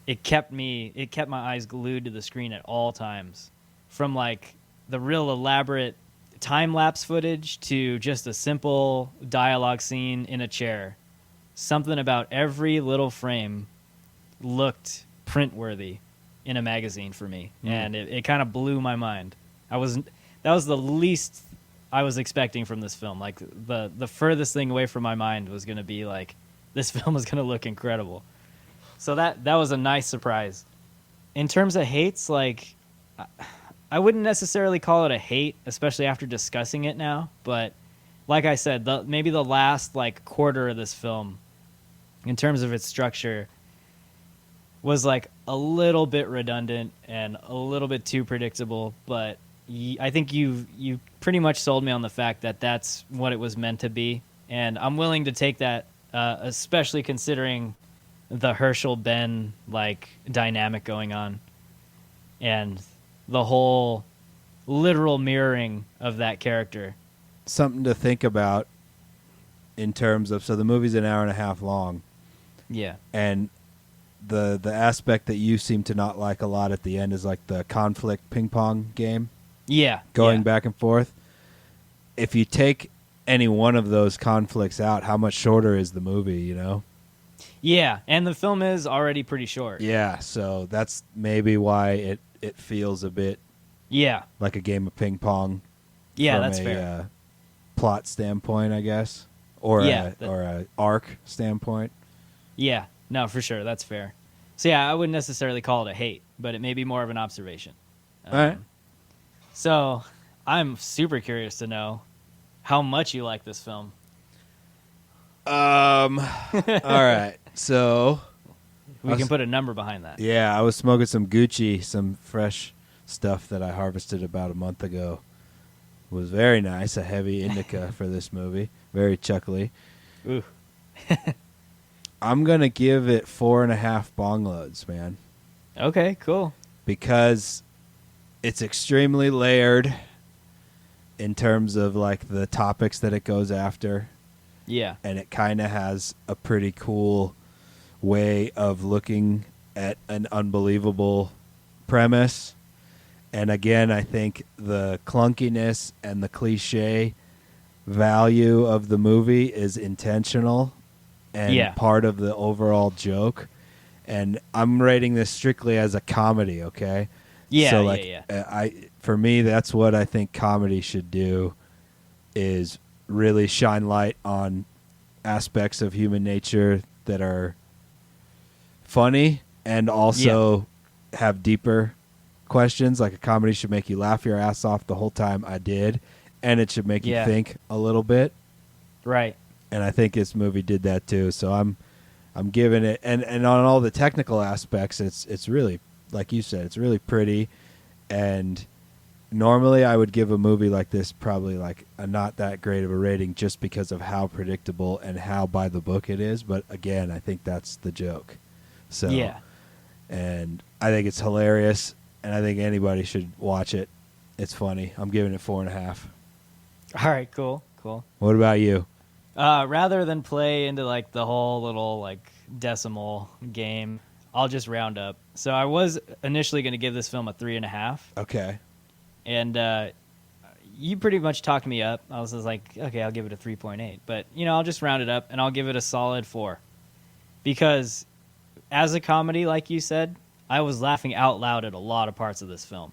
it kept my eyes glued to the screen at all times. From like the real elaborate time-lapse footage to just a simple dialogue scene in a chair. Something about every little frame looked print-worthy in a magazine for me, and it kind of blew my mind. That was the least I was expecting from this film. Like the furthest thing away from my mind was going to be like, this film is going to look incredible. So that was a nice surprise. In terms of hates, like, I wouldn't necessarily call it a hate, especially after discussing it now. But like I said, maybe the last like quarter of this film, in terms of its structure, was like a little bit redundant and a little bit too predictable. But I think you pretty much sold me on the fact that that's what it was meant to be, and I'm willing to take that, especially considering the Herschel Ben like dynamic going on, and the whole literal mirroring of that character. Something to think about in terms of, so the movie's an hour and a half long, Yeah. and the aspect that you seem to not like a lot at the end is like the conflict ping pong game. Yeah. Going back and forth. If you take any one of those conflicts out, how much shorter is the movie, you know? Yeah, and the film is already pretty short. Yeah, so that's maybe why it feels a bit Yeah. like a game of ping pong. Yeah, from that's a fair. Plot standpoint, I guess, or a arc standpoint. Yeah. No, for sure. That's fair. So, yeah, I wouldn't necessarily call it a hate, but it may be more of an observation. All right. So, I'm super curious to know how much you like this film. All right. So We can put a number behind that. yeah, I was smoking some Gucci, some fresh stuff that I harvested about a month ago. It was very nice, a heavy indica for this movie. Very chuckly. Ooh. I'm going to give it 4.5 bong loads, man. Okay, cool. Because it's extremely layered in terms of like the topics that it goes after. Yeah. And it kind of has a pretty cool way of looking at an unbelievable premise. And again, I think the clunkiness and the cliche value of the movie is intentional and part of the overall joke. And I'm rating this strictly as a comedy, okay? Yeah, so like, for me, that's what I think comedy should do, is really shine light on aspects of human nature that are funny and also have deeper questions. Like a comedy should make you laugh your ass off the whole time. I did, and it should make you think a little bit. Right. And I think this movie did that too. So I'm giving it, and on all the technical aspects, it's really, like you said, it's really pretty, and normally I would give a movie like this probably like a not that great of a rating just because of how predictable and how by the book it is. But again, I think that's the joke. So, Yeah. and I think it's hilarious, and I think anybody should watch it. It's funny. I'm giving it 4.5. All right, cool. What about you? Rather than play into like the whole little like decimal game, I'll just round up. So I was initially going to give this film a 3.5, Okay. and you pretty much talked me up. I was just like, okay, I'll give it a 3.8, but I'll just round it up and I'll give it a solid 4, because as a comedy, like you said, I was laughing out loud at a lot of parts of this film.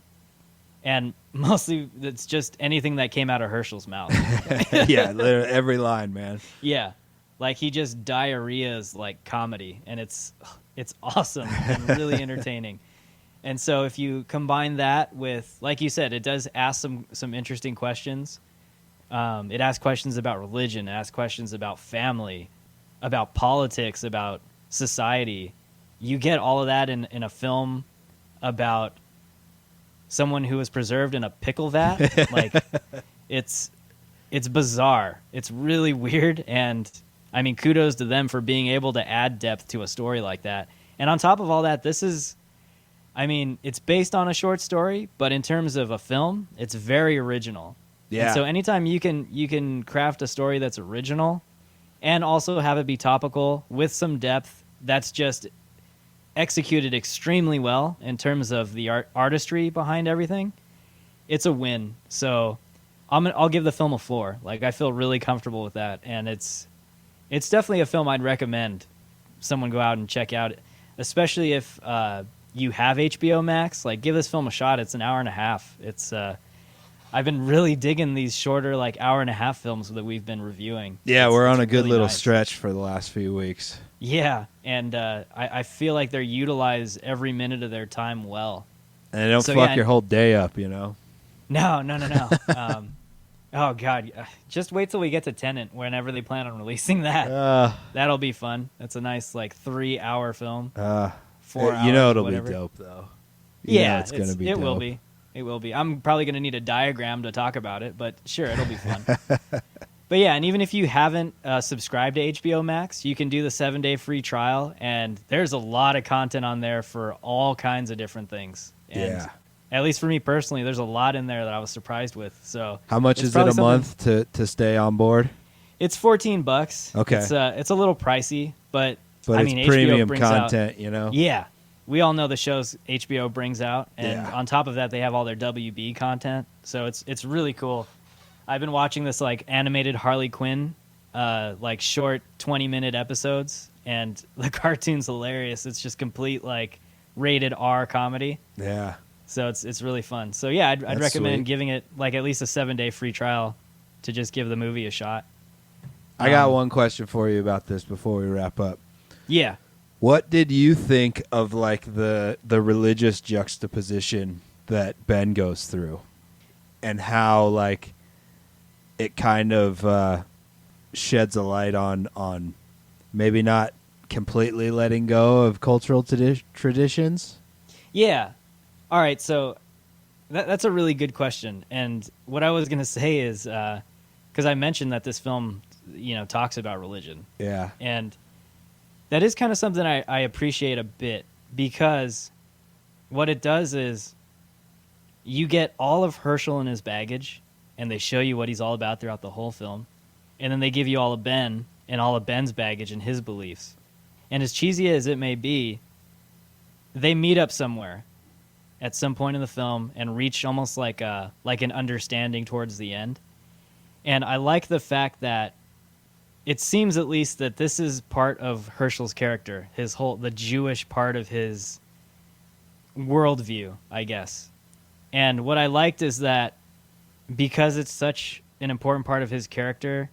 And mostly it's just anything that came out of Herschel's mouth. Yeah, literally every line, man. Yeah. Like he just diarrheas like comedy, and it's awesome and really entertaining. And so if you combine that with, like you said, it does ask some interesting questions. It asks questions about religion, it asks questions about family, about politics, about society. You get all of that in a film about someone who was preserved in a pickle vat. Like it's bizarre. It's really weird, and I mean, kudos to them for being able to add depth to a story like that. And on top of all that, this is, I mean, it's based on a short story, but in terms of a film, it's very original. Yeah. And so anytime you can craft a story that's original and also have it be topical with some depth, that's just executed extremely well in terms of the artistry behind everything, it's a win. So I'll give the film a 4. Like, I feel really comfortable with that, and it's definitely a film I'd recommend someone go out and check out, especially if you have HBO Max. Like, give this film a shot. It's an hour and a half. It's I've been really digging these shorter, like, hour and a half films that we've been reviewing. Yeah, we're on a good really little nice stretch for the last few weeks. Yeah, and I feel like they utilize every minute of their time well. And they don't So, fuck yeah, your whole day up, No. Oh, God. Just wait till we get to Tenet, whenever they plan on releasing that. That'll be fun. That's a nice, like, 3-hour film. 4 hours, it'll whatever. be dope, though. It's going to be it dope. will be. It will be. I'm probably going to need a diagram to talk about it, but sure, it'll be fun. But yeah, and even if you haven't subscribed to HBO Max, you can do the 7-day free trial, and there's a lot of content on there for all kinds of different things. And Yeah. at least for me personally, there's a lot in there that I was surprised with. So How much it's is it a probably month to stay on board? It's $14. Okay. It's a little pricey, but But I it's mean, premium HBO brings out, content, Yeah, we all know the shows HBO brings out, and Yeah. on top of that, they have all their WB content. So it's really cool. I've been watching this like animated Harley Quinn, like short 20-minute episodes, and the cartoon's hilarious. It's just complete like rated R comedy. Yeah. So it's really fun. So yeah, I'd That's recommend sweet. giving it like at least a 7-day free trial to just give the movie a shot. I got one question for you about this before we wrap up. Yeah. What did you think of like the religious juxtaposition that Ben goes through, and how like it kind of sheds a light on maybe not completely letting go of cultural traditions? Yeah. All right. So that's a really good question. And what I was going to say is, because I mentioned that this film, talks about religion. Yeah. And that is kind of something I appreciate a bit, because what it does is you get all of Herschel and his baggage, and they show you what he's all about throughout the whole film. And then they give you all of Ben and all of Ben's baggage and his beliefs. And as cheesy as it may be, they meet up somewhere at some point in the film and reach almost like an understanding towards the end. And I like the fact that it seems at least that this is part of Herschel's character, the Jewish part of his worldview, I guess. And what I liked is that because it's such an important part of his character,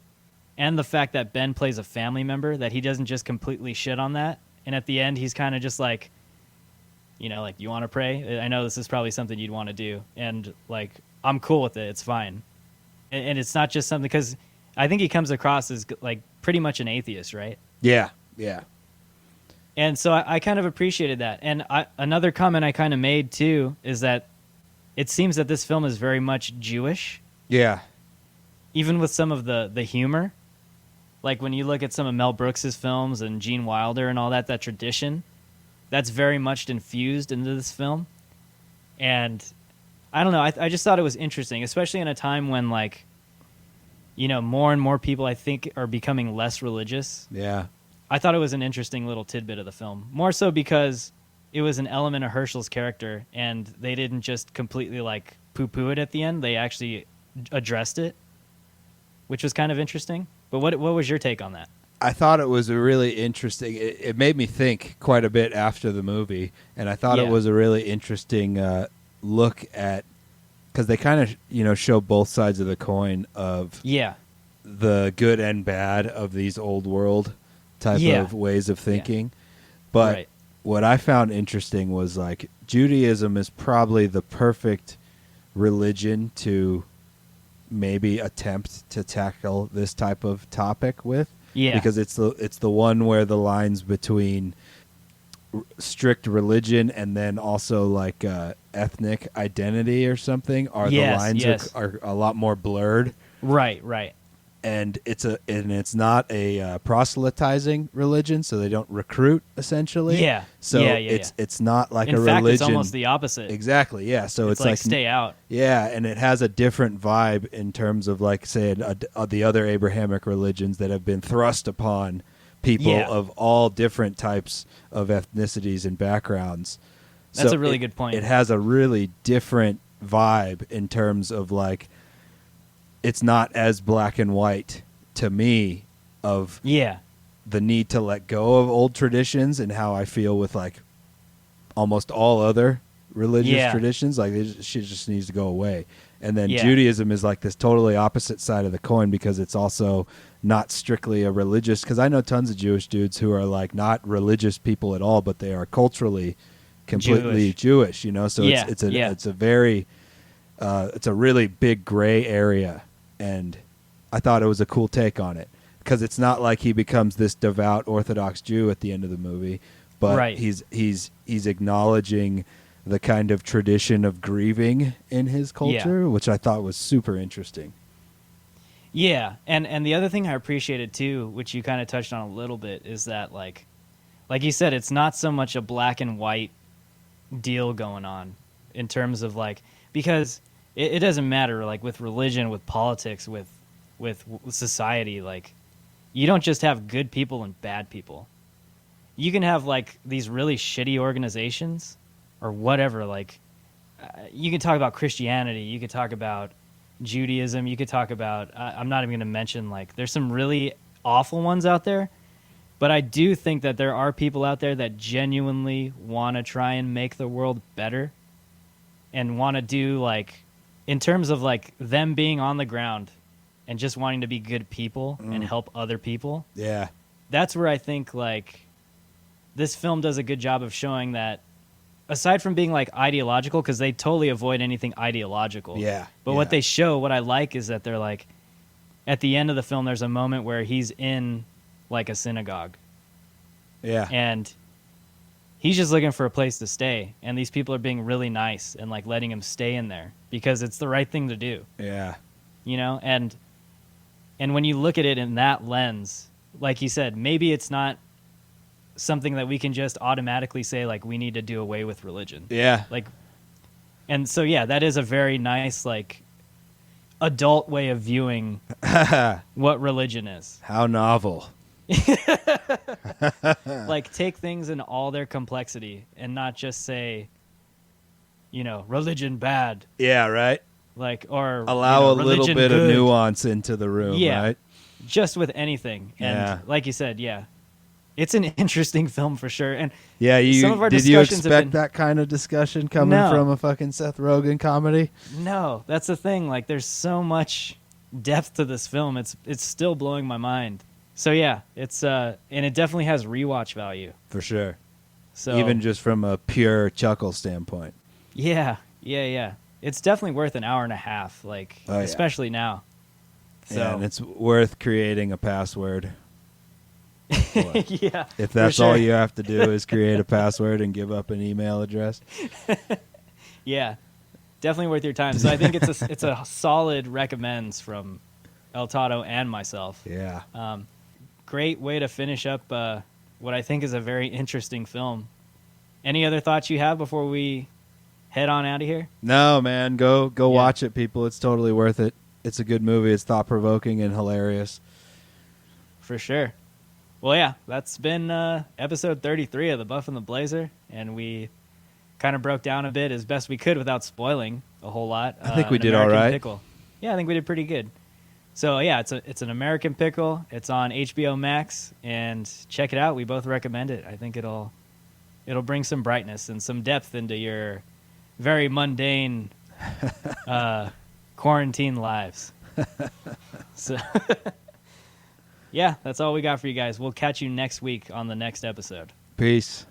and the fact that Ben plays a family member, that he doesn't just completely shit on that. And at the end, he's kind of just like, like, you want to pray? I know this is probably something you'd want to do. And, like, I'm cool with it. It's fine. And it's not just something, because I think he comes across as, like, pretty much an atheist, right? Yeah. Yeah. And so I kind of appreciated that. And another comment I kind of made, too, is that it seems that this film is very much Jewish, Yeah. even with some of the humor. Like when you look at some of Mel Brooks's films and Gene Wilder and all that, that tradition, that's very much infused into this film. And I don't know, I just thought it was interesting, especially in a time when, like, you know, more and more people, I think, are becoming less religious. Yeah. I thought it was an interesting little tidbit of the film. More so because it was an element of Herschel's character, and they didn't just completely, like, poo-poo it at the end. They actually addressed it, which was kind of interesting. But what was your take on that? I thought it was a really interesting. It made me think quite a bit after the movie, and I thought it was a really interesting look at, because they kind of, you know, show both sides of the coin of the good and bad of these old world type of ways of thinking. But what I found interesting was, like, Judaism is probably the perfect religion to maybe attempt to tackle this type of topic with, because it's the one where the lines between strict religion and then also like ethnic identity or something the lines are a lot more blurred. Right. And it's not a proselytizing religion, so they don't recruit, essentially. So it's not like a religion. In fact, it's almost the opposite. Exactly. Yeah. So it's like stay out. Yeah, and it has a different vibe in terms of, like, say, the other Abrahamic religions that have been thrust upon people of all different types of ethnicities and backgrounds. That's a really good point. It has a really different vibe in terms of, like, it's not as black and white to me of the need to let go of old traditions, and how I feel with, like, almost all other religious traditions. Like, shit just needs to go away. And then Judaism is like this totally opposite side of the coin, because it's also not strictly a religious, because I know tons of Jewish dudes who are, like, not religious people at all, but they are culturally completely Jewish, you know? So it's a very it's a really big gray area. And I thought it was a cool take on it, because it's not like he becomes this devout Orthodox Jew at the end of the movie, but he's acknowledging the kind of tradition of grieving in his culture, which I thought was super interesting. Yeah, and the other thing I appreciated too, which you kind of touched on a little bit, is that like you said, it's not so much a black and white deal going on in terms of, like, because it doesn't matter, like, with religion, with politics, with society, like, you don't just have good people and bad people. You can have, like, these really shitty organizations or whatever, like, you can talk about Christianity, you could talk about Judaism, you could talk about, I'm not even going to mention, like, there's some really awful ones out there, but I do think that there are people out there that genuinely want to try and make the world better and want to do, like, in terms of, like, them being on the ground and just wanting to be good people and help other people. Yeah. That's where I think, like, this film does a good job of showing that, aside from being, like, ideological, because they totally avoid anything ideological. Yeah. But what they show, what I like, is that they're, like, at the end of the film, there's a moment where he's in, like, a synagogue. Yeah. And he's just looking for a place to stay, and these people are being really nice and, like, letting him stay in there because it's the right thing to do. Yeah. You know, and when you look at it in that lens, like you said, maybe it's not something that we can just automatically say, like, we need to do away with religion. Yeah. Like, and so, yeah, that is a very nice, like, adult way of viewing what religion is. How novel. Like, take things in all their complexity and not just say, you know, religion bad. Yeah, right. Like, or allow you know, a little bit good. of nuance into the room, right? Just with anything. And like you said, it's an interesting film for sure. And some of our did you discussions expect that kind of discussion coming from a fucking Seth Rogen comedy? No, that's the thing. Like, there's so much depth to this film. It's still blowing my mind. So yeah, it's and it definitely has rewatch value for sure. So even just from a pure chuckle standpoint. Yeah. It's definitely worth an hour and a half, like, especially now. So. Yeah, and it's worth creating a password. Yeah. If that's all you have to do is create a password and give up an email address. Yeah. definitely worth your time. So I think it's a solid recommends from El Toddo and myself. Yeah. Great way to finish up what I think is a very interesting film. Any other thoughts you have before we head on out of here? No, man, go Yeah. watch it, people. It's totally worth it. It's a good movie. It's thought provoking and hilarious. For sure. Well, yeah, that's been episode 33 of The Buff and the Blazer, and we kind of broke down a bit as best we could without spoiling a whole lot. I think we An did all American right. Pickle. Yeah, I think we did pretty good. So yeah, it's an American Pickle. It's on HBO Max, and check it out. We both recommend it. I think it'll bring some brightness and some depth into your very mundane quarantine lives. So yeah, that's all we got for you guys. We'll catch you next week on the next episode. Peace.